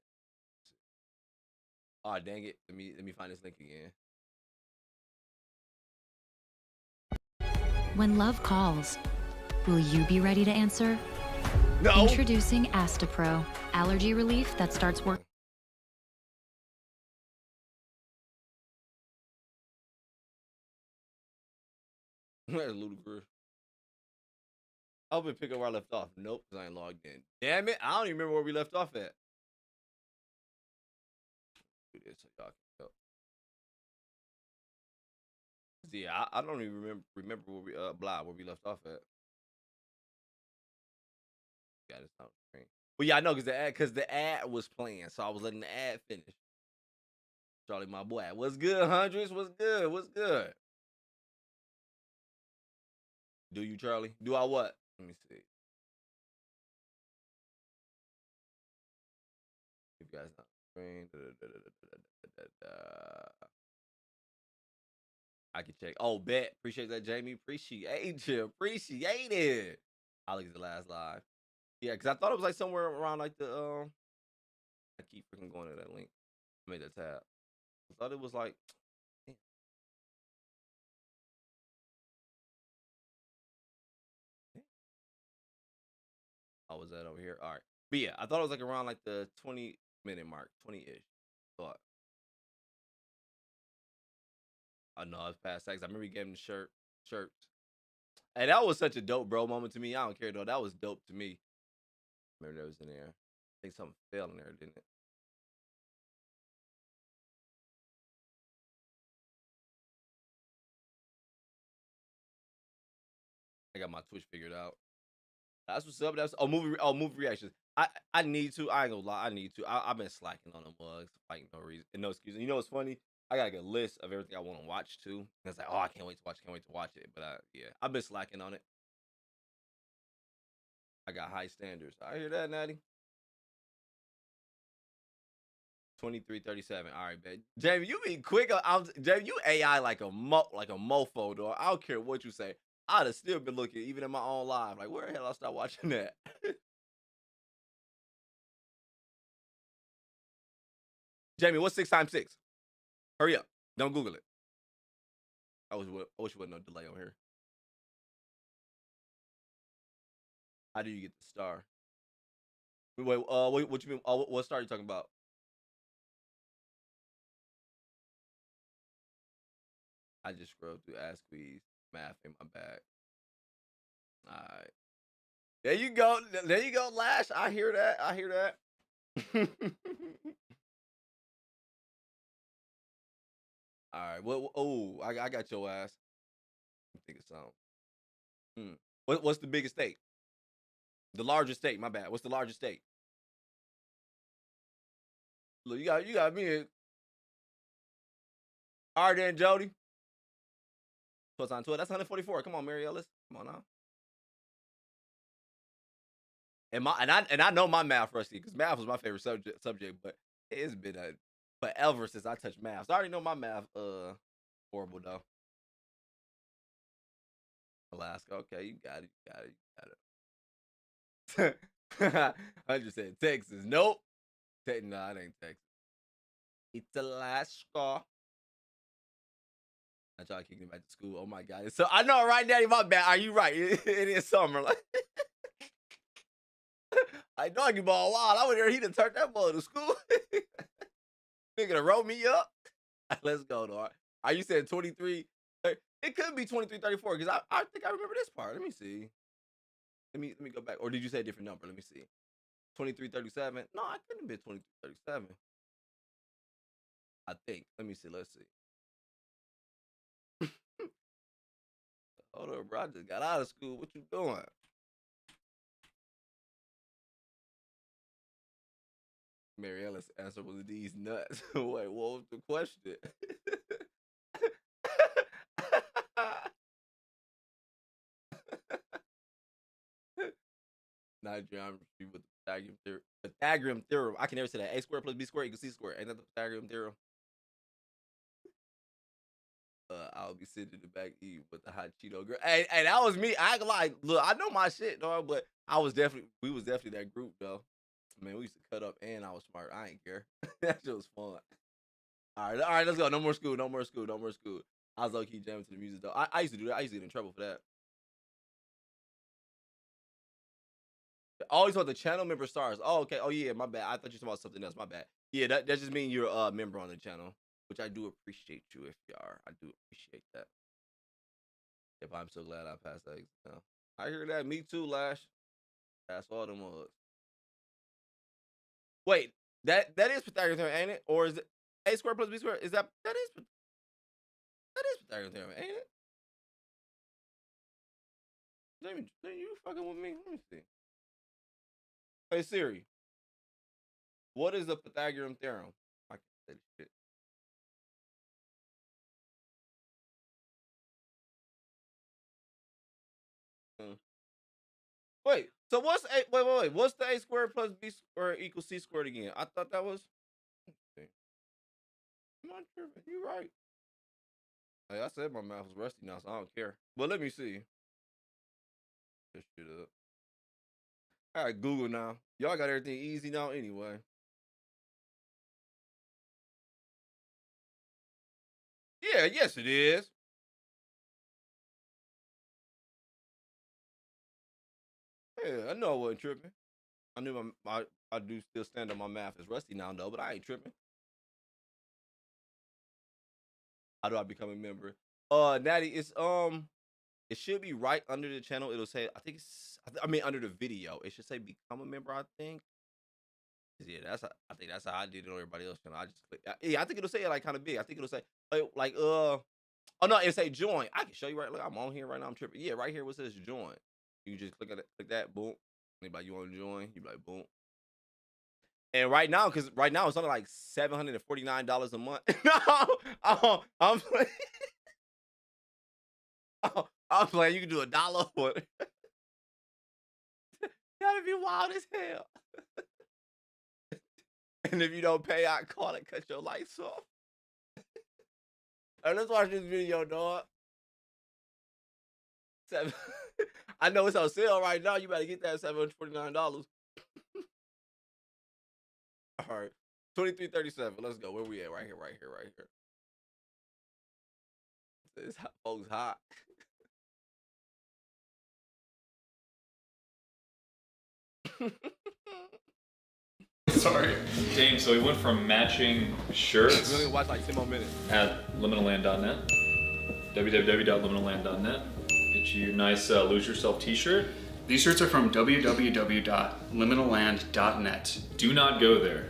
Oh, dang it. Let me find this link again. When love calls, will you be ready to answer? No. Introducing Astapro, allergy relief that starts working. That's ludicrous. I'll be picking where I left off. Nope, because I ain't logged in. Damn it. I don't even remember where we left off at. Do this so y'all can help. Yeah, I don't even remember where we where we left off at. Got it on screen. But yeah, I know because the ad was playing, so I was letting the ad finish. Charlie, my boy, what's good, hundreds? What's good? What's good? Do you, Charlie? Do I what? Let me see. You guys not screen. I can check. Oh, bet. Appreciate that, Jamie. Appreciate you. Appreciate it. I look at the last live. Yeah, because I thought it was like somewhere around like the I keep freaking going to that link. I made that tab. I thought it was like damn. Oh, was that over here? All right. But yeah, I thought it was like around like the 20-minute mark, 20-ish. Thought. I know it's past sex. I remember he gave him the shirts. And that was such a dope bro moment to me. I don't care though. That was dope to me. Remember that was in there. I think something fell in there, didn't it? I got my Twitch figured out. That's what's up. That's movie reactions. I need to. I ain't gonna lie. I need to. I've been slacking on them mugs, like no reason and no excuse. You know what's funny? I got like a list of everything I want to watch too. And it's like, oh, I can't wait to watch. Can't wait to watch it. But yeah, I've been slacking on it. I got high standards. I hear that, Natty. 23:37. All right, man. Jamie, you be quick. Jamie, you AI like a mofo, dog. I don't care what you say. I'd have still been looking, even in my own live. Like, where the hell I start watching that? Jamie, what's 6 times 6? Hurry up. Don't Google it. I wish there wasn't no delay on here. How do you get the star? Wait, what you mean? What star are you talking about? I just scrolled through Ask Squeeze. Math in my bag. All right. There you go. There you go, Lash. I hear that. I hear that. All right. Well, oh, I got your ass. I'm thinking something. What's the biggest state? The largest state. My bad. What's the largest state? Look, you got me. All right, then, Jody. 12 times 12. That's 144. Come on, Mary Ellis. Come on now. And I know my math, Rusty, because math was my favorite subject, but it's been forever since I touched math. So I already know my math horrible though. Alaska, okay, you got it. I just said Texas. Nope. No, it ain't Texas. It's Alaska. I try to kick him back to school. Oh my god. So I know, right, Daddy? My bad. Are you right? It is summer. Like, I doggy ball wild. I would hear he done turned that ball to school. Nigga to roll me up. Let's go, though. Are you saying 23? It could be 23:34 because I think I remember this part. Let me see. Let me go back. Or did you say a different number? Let me see. 23:37. No, I couldn't have been 23:37. I think. Let me see. Let's see. Hold on, bro. I just got out of school. What you doing? Mary Ellis answer was these nuts. Wait, what was the question? Not geometry with the Pythagorean theorem. I can never say that. A squared plus B squared equals C squared. Ain't that the Pythagorean theorem? I'll be sitting in the back eating with the hot Cheeto girl. Hey, that was me. I ain't gonna lie. Look, I know my shit, dog, but we was definitely that group, though. Man, we used to cut up and I was smart. I ain't care. That shit was fun. All right, let's go. No more school. I was low-key jamming to the music, though. I used to do that. I used to get in trouble for that. Always want the channel member stars. Oh, okay. Oh, yeah, my bad. I thought you were talking about something else. My bad. Yeah, that just means you're a member on the channel, which I do appreciate you if you are. I do appreciate that. If I'm so glad I passed that exam. I hear that. Me too, Lash. Pass all them mugs. Wait, that is Pythagorean theorem, ain't it? Or is it A squared plus B squared? Is that is Pythagorean theorem, ain't it? Jamie, you fucking with me? Let me see. Hey Siri, what is the Pythagorean theorem? I can't say this shit. Wait, so what's wait, what's the A squared plus B squared equals C squared again? I thought that was. I'm not sure, but you're right. Hey, I said my mouth was rusty now, so I don't care. But let me see. This shit up. All right, Google now. Y'all got everything easy now anyway. Yeah, yes it is. Yeah, I know I wasn't tripping. I knew I do still stand on my math is rusty now though, but I ain't tripping. How do I become a member? Natty, it's it should be right under the channel. It'll say I mean under the video. It should say become a member, I think. Yeah, I think that's how I did it on everybody else's channel. I just click. Yeah, I think it'll say it like kind of big. I think it'll say oh no, it'll say join. I can show you right. Look, I'm on here right now. I'm tripping. Yeah, right here where it says join. You just click on it, click that, boom. Anybody you want to join? You be like boom. And right now, because right now it's only like $749 a month. No, I'm playing. I'm playing. You can do $1 for it. That'd be wild as hell. And if you don't pay, I call it, cut your lights off. All right, let's watch this video, dog. I know it's on sale right now. You better get that $749. All right, 2337. Let's go. Where we at? Right here. This folks hot. Sorry. James, so we went from matching shirts We're gonna watch like 10 more minutes. at liminalland.net, www.liminalland.net. Get you a nice Lose Yourself t-shirt. These shirts are from www.liminalland.net. Do not go there.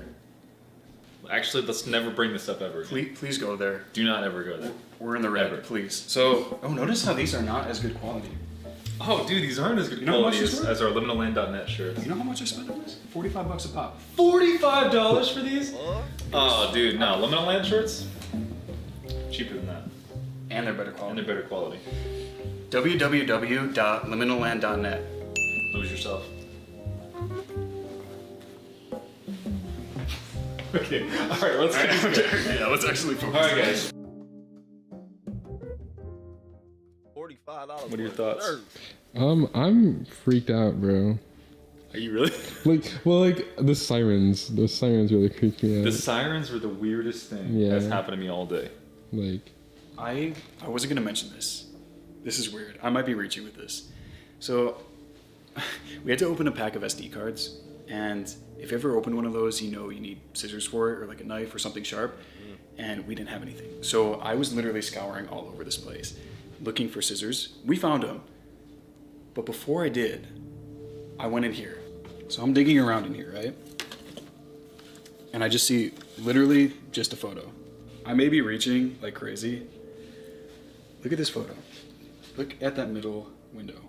Actually, let's never bring this up ever again. Please go there. Do not ever go there. We're in the red, Ever. please. So, notice how these are not as good quality. Oh, dude, these aren't as good You know how much quality these as were? our liminalland.net shirts. You know how much I spent on this? $45 a pop. $45 for these? Oh, dude, no. Liminal Land shirts? Cheaper than that. And they're better And quality. they're better quality. www.liminalland.net. Lose yourself. Okay. Alright, let's yeah, let's actually focus. Alright, guys. $45. What are your thoughts? I'm freaked out, bro. Are you really? Like the sirens. Those sirens really creeped me out. The sirens were the weirdest thing Yeah. that's happened to me all day. Like, I wasn't gonna mention this. This is weird. I might be reaching with this. So, we had to open a pack of SD cards, and if you ever open one of those, you know you need scissors for it, or like a knife or something sharp, and we didn't have anything. So I was literally scouring all over this place, looking for scissors. We found them, but before I did, I went in here. So I'm digging around in here, right? And I just see literally just a photo. I may be reaching like crazy. Look at this photo. Look at that middle window.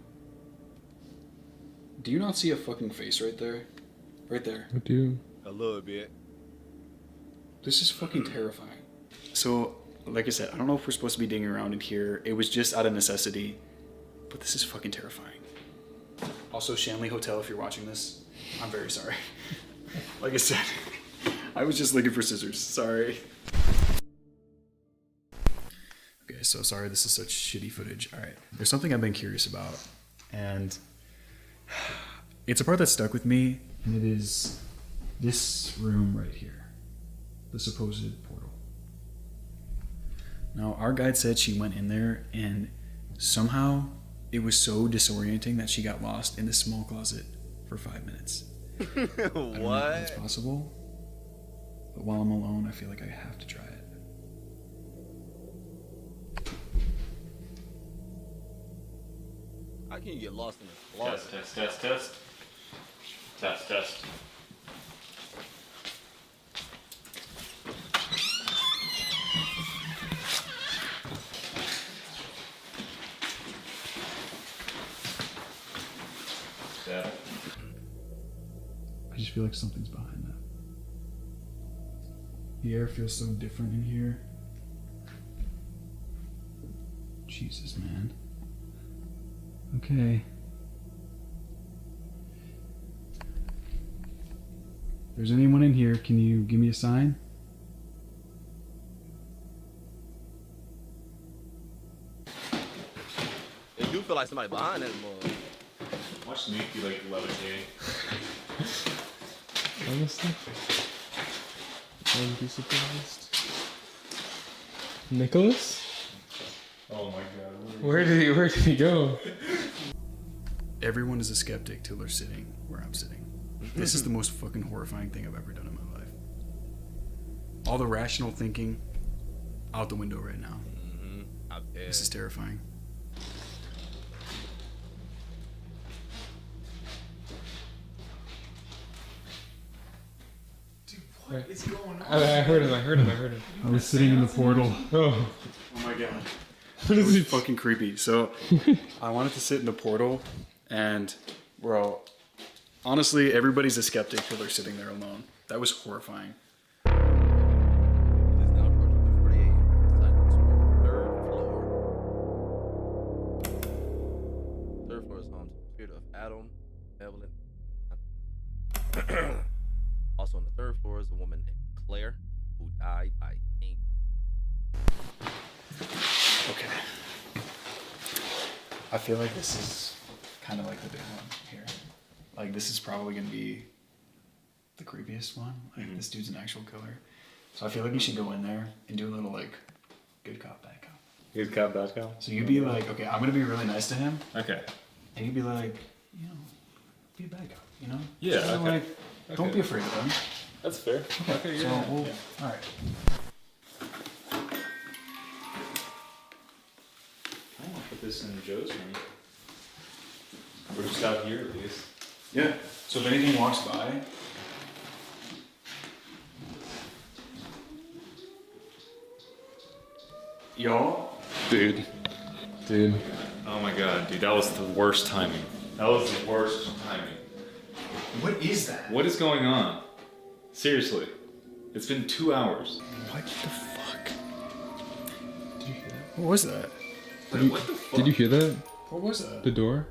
Do you not see a fucking face right there? Right there. what do you? A little bit. This is fucking terrifying. So, like I said, I don't know if we're supposed to be digging around in here. It was just out of necessity. But this is fucking terrifying. Also, Shanley Hotel, if you're watching this, I'm very sorry. Like I said, I was just looking for scissors. Sorry. Okay, so sorry this is such shitty footage. Alright, there's something I've been curious about. And it's a part that stuck with me. And it is this room right here. The supposed portal. Now, our guide said she went in there and somehow it was so disorienting that she got lost in this small closet for 5 minutes. I don't know how it's possible, but while I'm alone, I feel like I have to try it. How can you get lost in a closet? Test. Yeah. I just feel like something's behind that. The air feels so different in here. Jesus, man. Okay. If there's anyone in here, can you give me a sign? It do feel like somebody behind that mug. Watch Nick be like levitating. Honestly, I wouldn't be surprised. Nicholas? Oh my god. Where did he go? Everyone is a skeptic till they're sitting where I'm sitting. This is the most fucking horrifying thing I've ever done in my life. All the rational thinking out the window right now. This is terrifying. What is going on? I heard him. I was sitting in the portal. Oh. Oh my god. What is he? Fucking creepy. So I wanted to sit in the portal and bro, Honestly, everybody's a skeptic till they're sitting there alone. That was horrifying. It is now approaching 2:48 a.m. Inside the third floor is home to the spirit of Adam, Mrballen. Also on the third floor is a woman named Claire who died by hanging. Okay. I feel like this is kind of like the big one here. Like, this is probably going to be the creepiest one. Like, this dude's an actual killer. So I feel like we should go in there and do a little, like, good cop, bad cop. Good cop, bad cop. So you'd be like, okay, I'm going to be really nice to him. Okay. And you'd be like, you know, be a bad cop, you know? Yeah, So, okay. like, don't be afraid of him. That's fair. Okay, So, yeah. we'll, yeah. all right. I want to put this in Joe's room. We're just out here at least. Yeah. So if anything walks by, y'all. Dude. Oh my god, dude, that was the worst timing. That was the worst timing. What is that? What is going on? Seriously. It's been 2 hours. What the fuck? Did you hear that? What was that? Wait, what the fuck? Did you hear that? What was that? The door?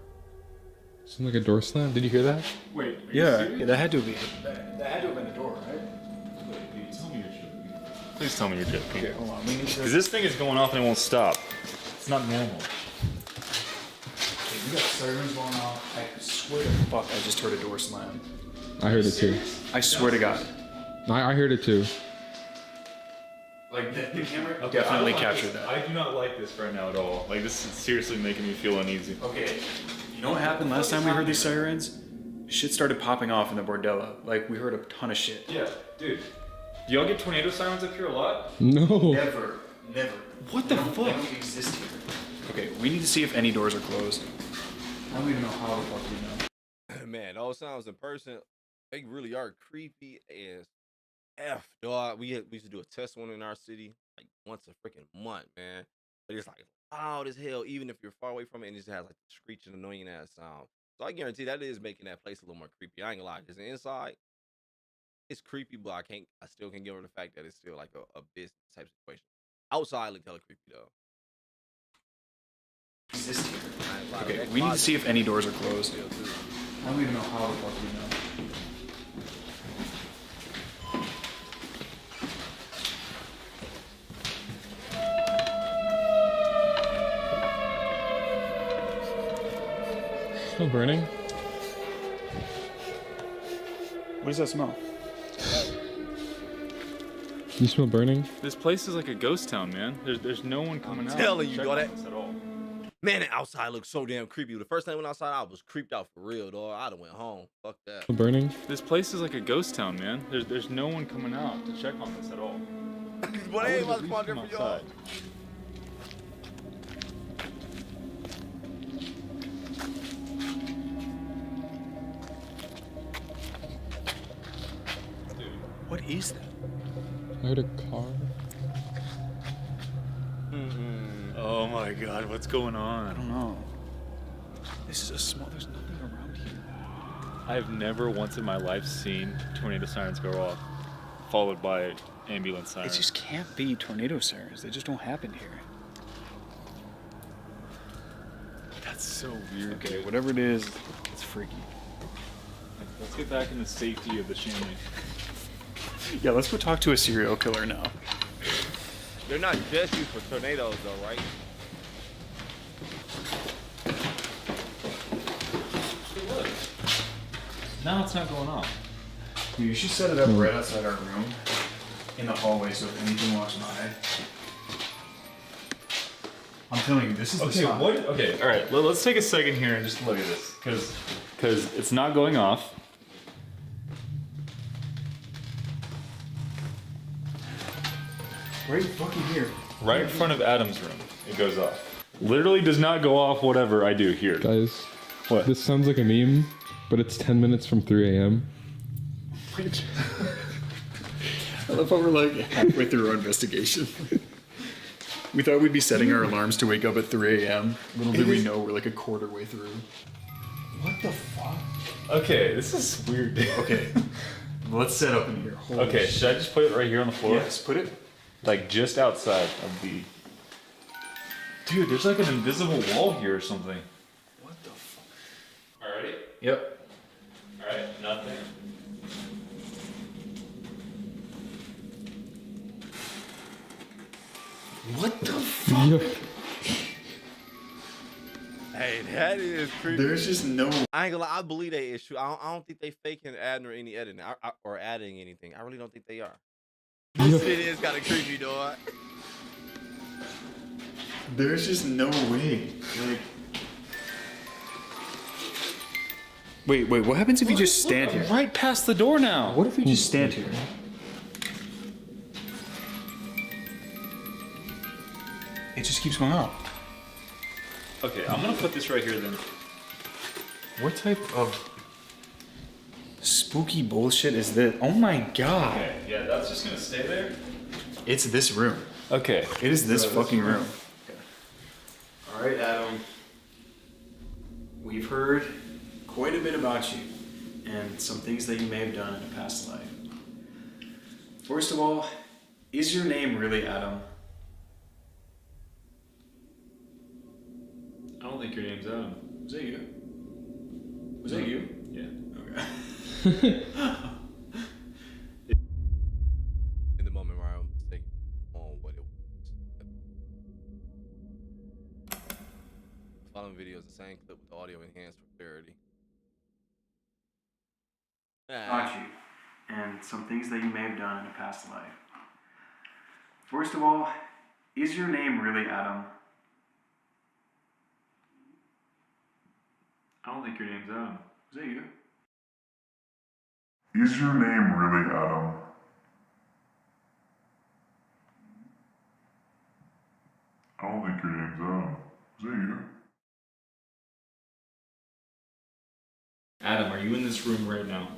Sounded like a door slam. Did you hear that? Wait, are you Yeah, serious? that had to be. That had to have been the door, right? Wait, dude, tell me you're joking. Please tell me you're joking. Okay, hold on. We need to. Because this thing is going off and it won't stop. It's not normal. Okay, we got sirens going off. I swear to fuck, I just heard a door slam. I heard it too. I swear to God. I heard it too. Like the camera Okay, definitely I don't like captured this. that. I do not like this right now at all. Like, this is seriously making me feel uneasy. Okay, you know what happened last time we heard these sirens? Shit started popping off in the bordella. Like, we heard a ton of shit. Yeah, dude. Do y'all get tornado sirens up here a lot? No. Never. What the They fuck? don't exist here. Okay, we need to see if any doors are closed. I don't even know how the fuck we know. Man, those sounds in person, they really are creepy as F, dog. We used to do a test one in our city like once a freaking month, man. But it's like loud as hell, even if you're far away from it, and it just has like the screeching, annoying ass sound. So I guarantee that is making that place a little more creepy. I ain't gonna lie, because inside, it's creepy, but I still can't get over the fact that it's still like a business type situation. Outside look hella creepy though. Exist here. I ain't gonna lie, Okay, that we need to closet see if any doors are closed. still too. I don't even know how the fuck we know. Still burning? What does that smell? You smell burning? This place is like a ghost town, man. There's no one coming out. telling to you, check dog, on that- us at all. Man, the outside looks so damn creepy. The first time I went outside, I was creeped out for real, dog. I'd have went home. Fuck that. Still burning? This place is like a ghost town, man. There's no one coming out to check on us at all. But I ain't would've about at to spawn least there come for y'all. outside. What is that? I heard a car. Oh my god, what's going I on? don't know. This is a small. There's nothing around here. I've never once in my life seen tornado sirens go off, followed by ambulance sirens. It just can't be tornado sirens. They just don't happen here. That's so weird. Okay, dude. whatever it is, it's freaky. Let's get back in the safety of the chamois. Yeah, let's go talk to a serial killer now. They're not just used for tornadoes, though, right? Now it's not going off. Dude, you should set it up right outside our room, in the hallway, so if anything walks by. I'm telling you, this is the Okay, spot. what? Okay, all right. Let's take a second here and just look at this, because it's not going off. Right fucking here. Right in front of Adam's room, it goes off. Literally does not go off. Whatever I do here. Guys, What? this sounds like a meme, but it's 10 minutes from 3 a.m. I love how we're like halfway through our investigation. We thought we'd be setting our alarms to wake up at 3 a.m. Little did we know we're like a quarter way through. What the fuck? Okay, this is weird. Okay, let's set up in here. Holy Okay, shit. should I just put it right here on the floor? Yes, put it. Like just outside of the. Dude, there's like an invisible wall here or something. What the fuck? Alrighty. Yep. Alright, nothing. What the fuck? Hey, that is creepy. There's just no. I ain't gonna lie, I believe they issue. I don't think they faking adding or any editing or adding anything. I really don't think they are. This shit is kind of creepy, dog. There's just no way. Like. Wait. What happens if you just stand here? Right past the door now. What if we just stand here? It just keeps going up. Okay, I'm gonna put this right here then. What type of spooky bullshit is this? Oh my god. Okay, yeah, that's just gonna stay there. It's this room. Okay. It is this fucking room. Alright, Adam. We've heard quite a bit about you and some things that you may have done in a past life. First of all, is your name really Adam? I don't think your name's Adam. Was that you? Was that you? Yeah. Okay. In the moment where I'm mistaken on what it was. The following video is the same clip with audio enhanced for clarity. About you and some things that you may have done in a past life. First of all, is your name really Adam? I don't think your name's Adam. Was that you? Is your name really Adam? I don't think your name's Adam. Is that you? Adam, are you in this room right now?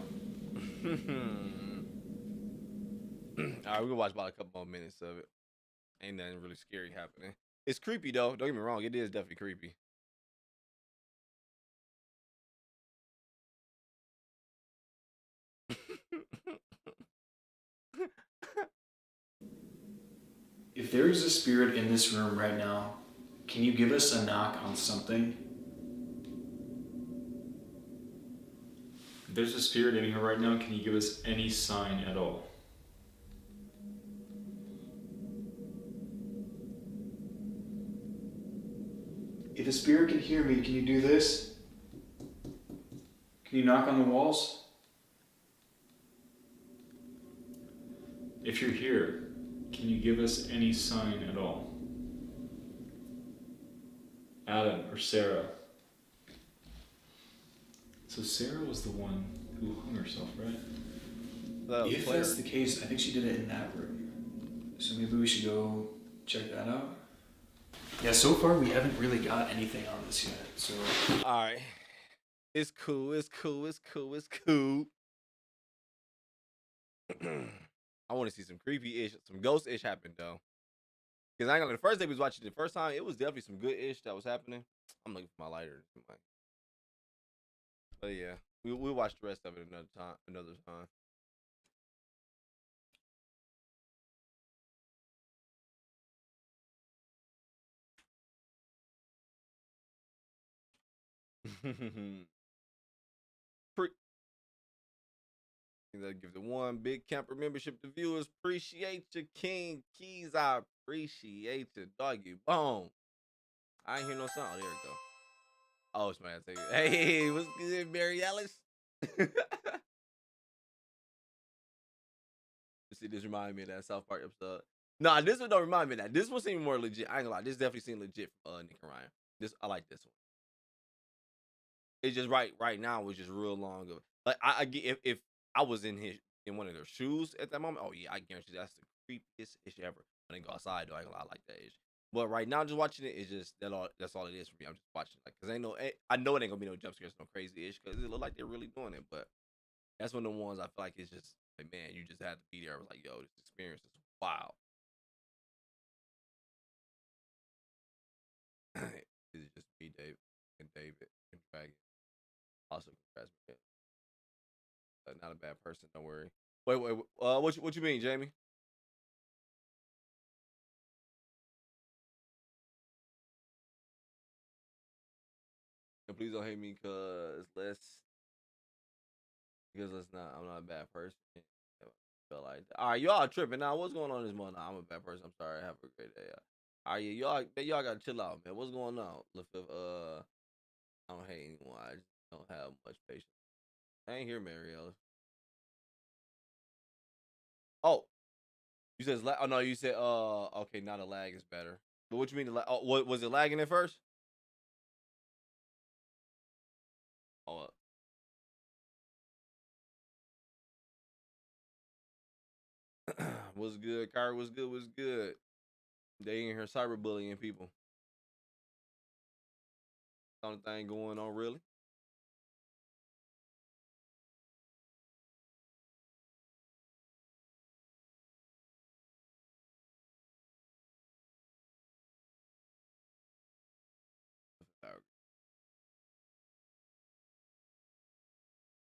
Alright, we're gonna watch about a couple more minutes of it. Ain't nothing really scary happening. It's creepy though. Don't get me wrong. It is definitely creepy. If there is a spirit in this room right now, can you give us a knock on something? If there's a spirit in here right now, can you give us any sign at all? If a spirit can hear me, can you do this? Can you knock on the walls? If you're here, can you give us any sign at all? Adam or Sarah? So Sarah was the one who hung herself, right? If that's the case, I think she did it in that room. So maybe we should go check that out. Yeah, so far we haven't really got anything on this yet, so... Alright. It's cool, it's cool, it's cool, it's cool. I want to see some creepy-ish, some ghost-ish happen, though. Because I ain't gonna, the first day we was watching it the first time, it was definitely some good-ish that was happening. I'm looking for my lighter. But yeah, we'll watch the rest of it another time. Give the one big camper membership to viewers. Appreciate you, King Keys. I appreciate you, doggy bone. I ain't hear no sound. Oh, there we go. Oh, it's my take it. Hey, what's good, Mary Ellis? See, this reminded me of that South Park episode. Nah, this one don't remind me of that. This one seemed more legit. I ain't gonna lie. This definitely seemed legit from Nick and Ryan. I like this one. It's just right now was just real long. Like I get if I was in one of their shoes at that moment. Oh yeah, I guarantee that's the creepiest ish ever. I didn't go outside though. I ain't gonna lie, I like that ish. But right now, just watching it is just that's all it is for me. I'm just watching like because I know it ain't gonna be no jump scares, no crazy ish because it look like they're really doing it. But that's one of the ones I feel like it's just like man, you just had to be there. I was like, yo, this experience is wild. This is just me, Dave, and David, and Dragon. Also, congrats, man. not a bad person. Don't worry. Wait. What you mean, Jamie? And please don't hate me, because I'm not a bad person. Feel like that. All right, y'all tripping now. What's going on this morning? Nah, I'm a bad person. I'm sorry. Have a great day. All right, y'all gotta chill out, man. What's going on? I don't hate anyone. I just don't have much patience. I ain't here, Mariella. Oh, you said oh no, you said okay, now the lag is better. But what you mean the lag? Oh, what was it lagging at first? Oh, what's good, Kyrie? What's good? What's good? They in here cyberbullying people. Only thing going on, really.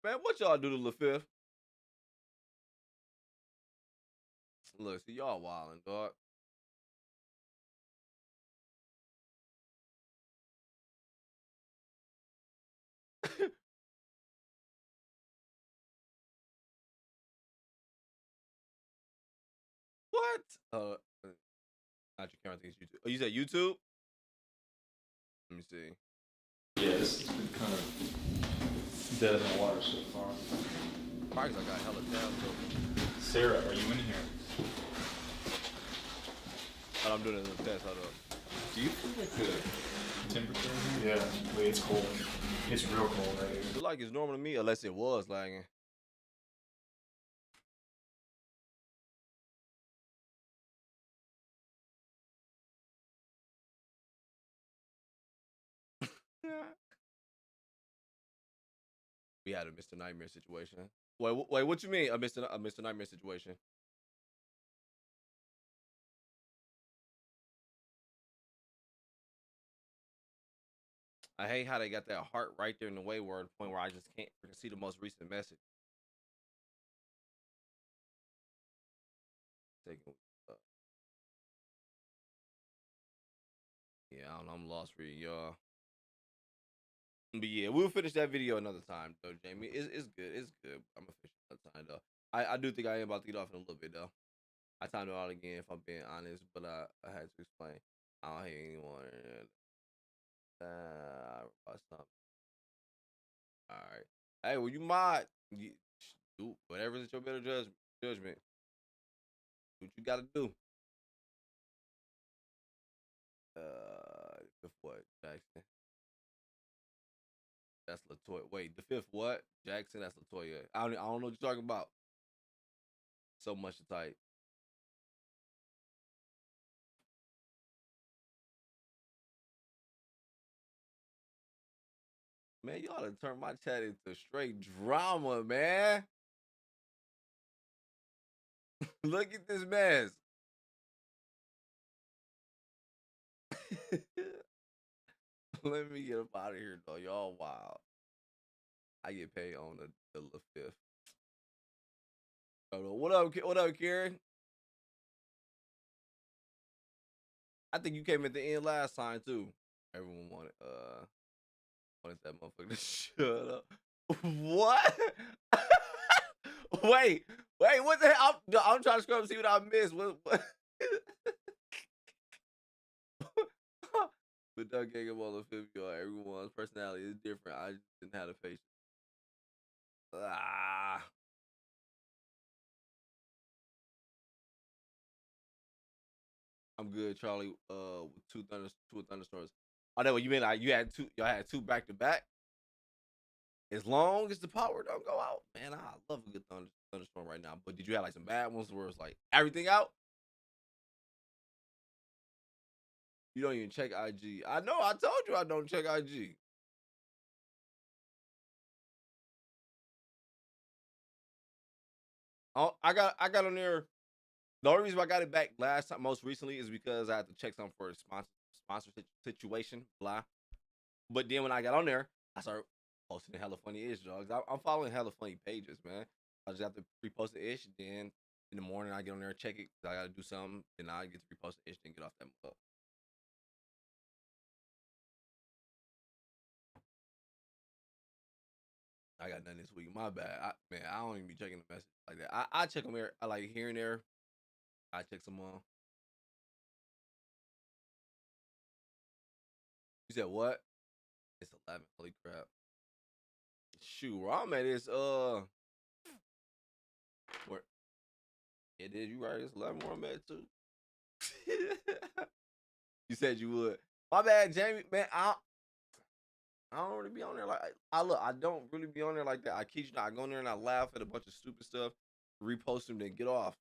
Man, what y'all do to LaFifth? Look, see y'all wilding, dog. What? Not your camera. I think it's YouTube. Oh, you said YouTube? Let me see. Yeah, this has been kind of dead in the water so far. Probably 'cause I got hella tabs open. Sarah, are you in here? But I'm doing it as a test. Hold up. Do you feel like the temperature in here? Yeah, wait, it's cold. It's real cold right here. Feel like it's normal to me, unless it was lagging. We had a Mr. Nightmare situation. Wait, what you mean a Mr. Nightmare situation? I hate how they got that heart right there in the way word point where I just can't see the most recent message. Yeah, I don't know. I'm lost reading y'all. But yeah, we'll finish that video another time, though, Jamie. It's good. It's good. I'm gonna finish another time, though. I do think I am about to get off in a little bit, though. I timed it out again, if I'm being honest, but I had to explain. I don't hate anyone. Something. All right. Hey, well, you mod. Do whatever's at your better judgment. What you gotta do. The fifth what? Jackson. That's Latoya. Wait, the fifth what? Jackson. That's Latoya. I don't know what you're talking about. So much to type. Man, y'all done turned my chat into straight drama, man. Look at this mess. Let me get up out of here, though. Y'all wild. I get paid on the 5th. What up, Karen? I think you came at the end last time too. Everyone wanted that motherfucker to shut up. What? wait, what the hell? I'm trying to scroll to see what I missed. What? But Doug gave him all the 50 yard. Everyone's personality is different. I just didn't have the patience. I'm good, Charlie. With two thunderstorms. Oh, that what you mean? Y'all had two back to back. As long as the power don't go out, man, I love a good thunderstorm right now. But did you have like some bad ones where it's like everything out? You don't even check IG. I know. I told you I don't check IG. Oh, I got on there. The only reason I got it back last time, most recently, is because I had to check something for a sponsor situation, blah. But then when I got on there, I started posting hella funny ish, dogs. I'm following hella funny pages, man. I just have to repost the ish, then in the morning I get on there and check it. I gotta do something, then I get to repost the ish, then get off that mug. I got nothing this week. My bad. Man, I don't even be checking the message like that. I check them here. I like here and there. I check some on. You said what? It's 11. Holy crap. Shoot, where I'm at is where it is. You right? It's 11 where I'm at too. You said you would. My bad, Jamie. Man, I don't really be on there like I don't really be on there like that. I kid you not. I go in there and I laugh at a bunch of stupid stuff, repost them, then get off.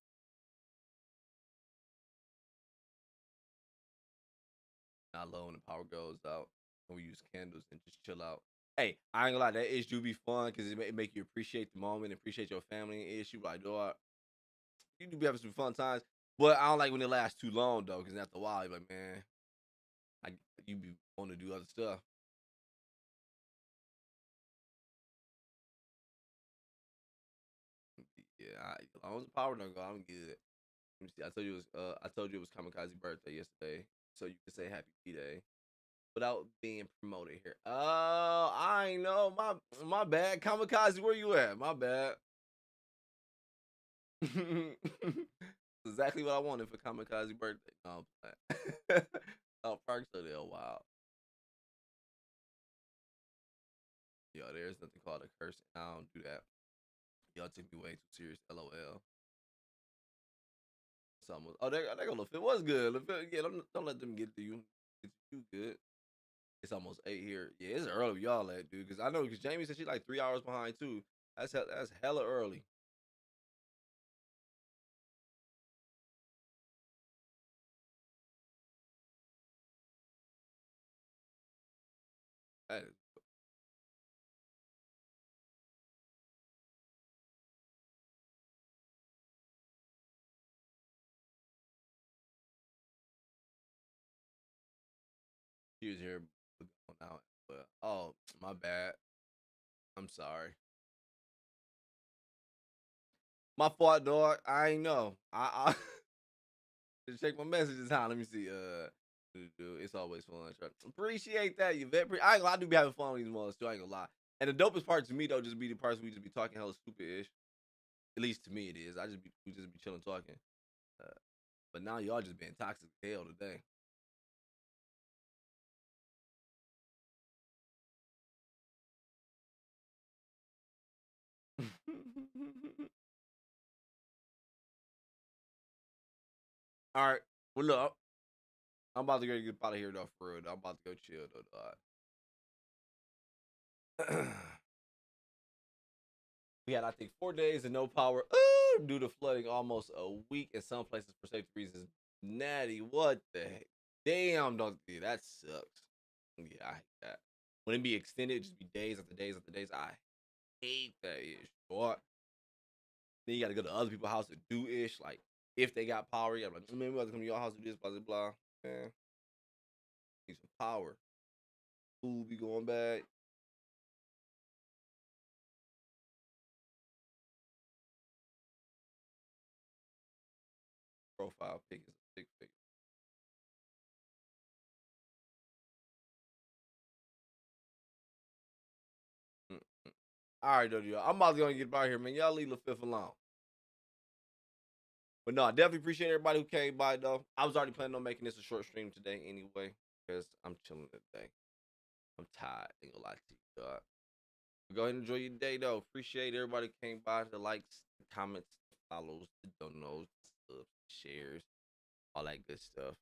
I love when the power goes out and we use candles and just chill out. Hey, I ain't gonna lie, that ish do be fun because it make you appreciate the moment, appreciate your family and ish. You like, dog, you do be having some fun times, but I don't like when it lasts too long though, because after a while you're like, man, you be wanting to do other stuff. Yeah, as long as the power don't go, I'm good. Let me see. I told you it was Kamikaze birthday yesterday, so you can say Happy B-Day without being promoted here. Oh, I ain't know. My bad. Kamikaze, where you at? My bad. Exactly what I wanted for Kamikaze birthday. No, I'm playing. Oh, Parks are there. Wow. Yo, there's nothing called a curse. I don't do that. Y'all took me way too serious. LOL. Something was, there go LaFit. What's good? LaFit, yeah, don't let them get to you. It's you good. It's almost 8 here. Yeah, it's early, y'all at, dude. Because I know, because Jamie said she's like 3 hours behind too. That's hella early. That is, she was here going out. But, oh, my bad. I'm sorry. My fault, dog. I ain't know. I just check my messages out. Let me see. It's always fun. Appreciate that, you vet. I do be having fun with these mothers too. I ain't gonna lie. And the dopest part to me though, just be the parts we just be talking hella stupid-ish. At least to me it is. We just be chilling talking. But now y'all just being toxic as hell today. All right. Well, look, I'm about to get out of here though, for real. I'm about to go chill though. We had, I think, 4 days of no power due to flooding, almost a week in some places for safety reasons. Natty, what the heck? Damn, don't do that. Sucks. Yeah, I hate that. When it be extended, just be days after days after days. I hate that ish. What? Then you gotta go to other people's house to do ish. Like, if they got power, you gotta be like, man, we have to come to your house to do this, blah, blah, blah. Man, need some power. Food be going bad. Profile pic is a big figure. All right, though, y'all. I'm about to go and get by here, man. Y'all leave the fifth alone. But no, I definitely appreciate everybody who came by, though. I was already planning on making this a short stream today anyway, because I'm chilling today. I'm tired. Ain't gonna lie to you, dog. Go ahead and enjoy your day, though. Appreciate everybody who came by, the likes, the comments, the follows, the donos, the subs, the shares, all that good stuff.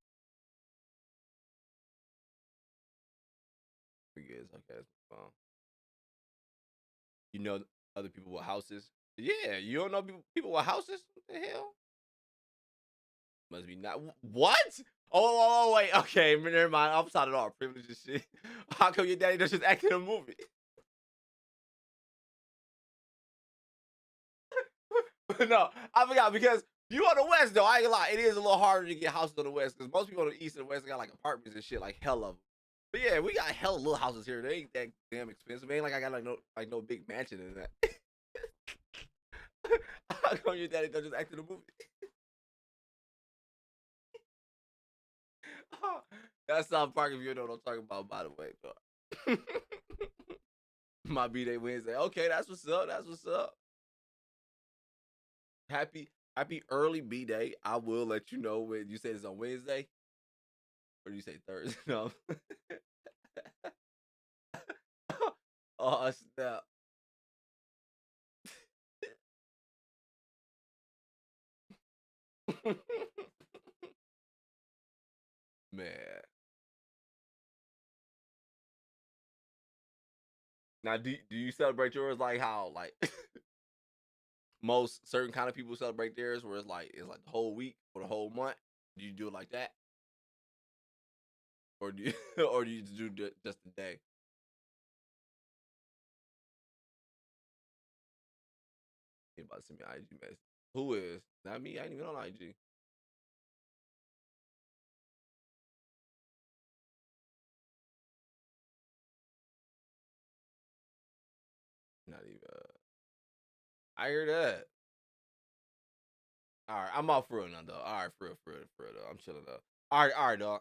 Pretty good. Okay, that's fun. You know other people with houses? Yeah, you don't know people with houses? What the hell? Must be not. What? Oh, wait. Okay, never mind. I'm sorry, all privilege and shit. How come your daddy just acting in a movie? No, I forgot because you on the west though. I ain't gonna lie, it is a little harder to get houses on the west because most people on the east and the west got like apartments and shit, like hell of them. But yeah, we got hella little houses here. They ain't that damn expensive. It ain't like I got like no big mansion in that. How come your daddy don't just act in the movie? That's South Park if you know what I'm talking about, by the way, dog. My B-Day Wednesday. Okay, that's what's up. That's what's up. Happy early B-Day. I will let you know when you say it's on Wednesday. Or do you say Thursday? No. Oh, snap. Man. Now, do you celebrate yours like how, like, most certain kind of people celebrate theirs, where it's like the whole week or the whole month? Do you do it like that? Or do you, or do you do just the day? He about to send me an IG message. Who is? Not me. I ain't even on IG. Not even. I hear that. All right, I'm off for real now, though. All right, for real, though. I'm chilling though. All right, dog.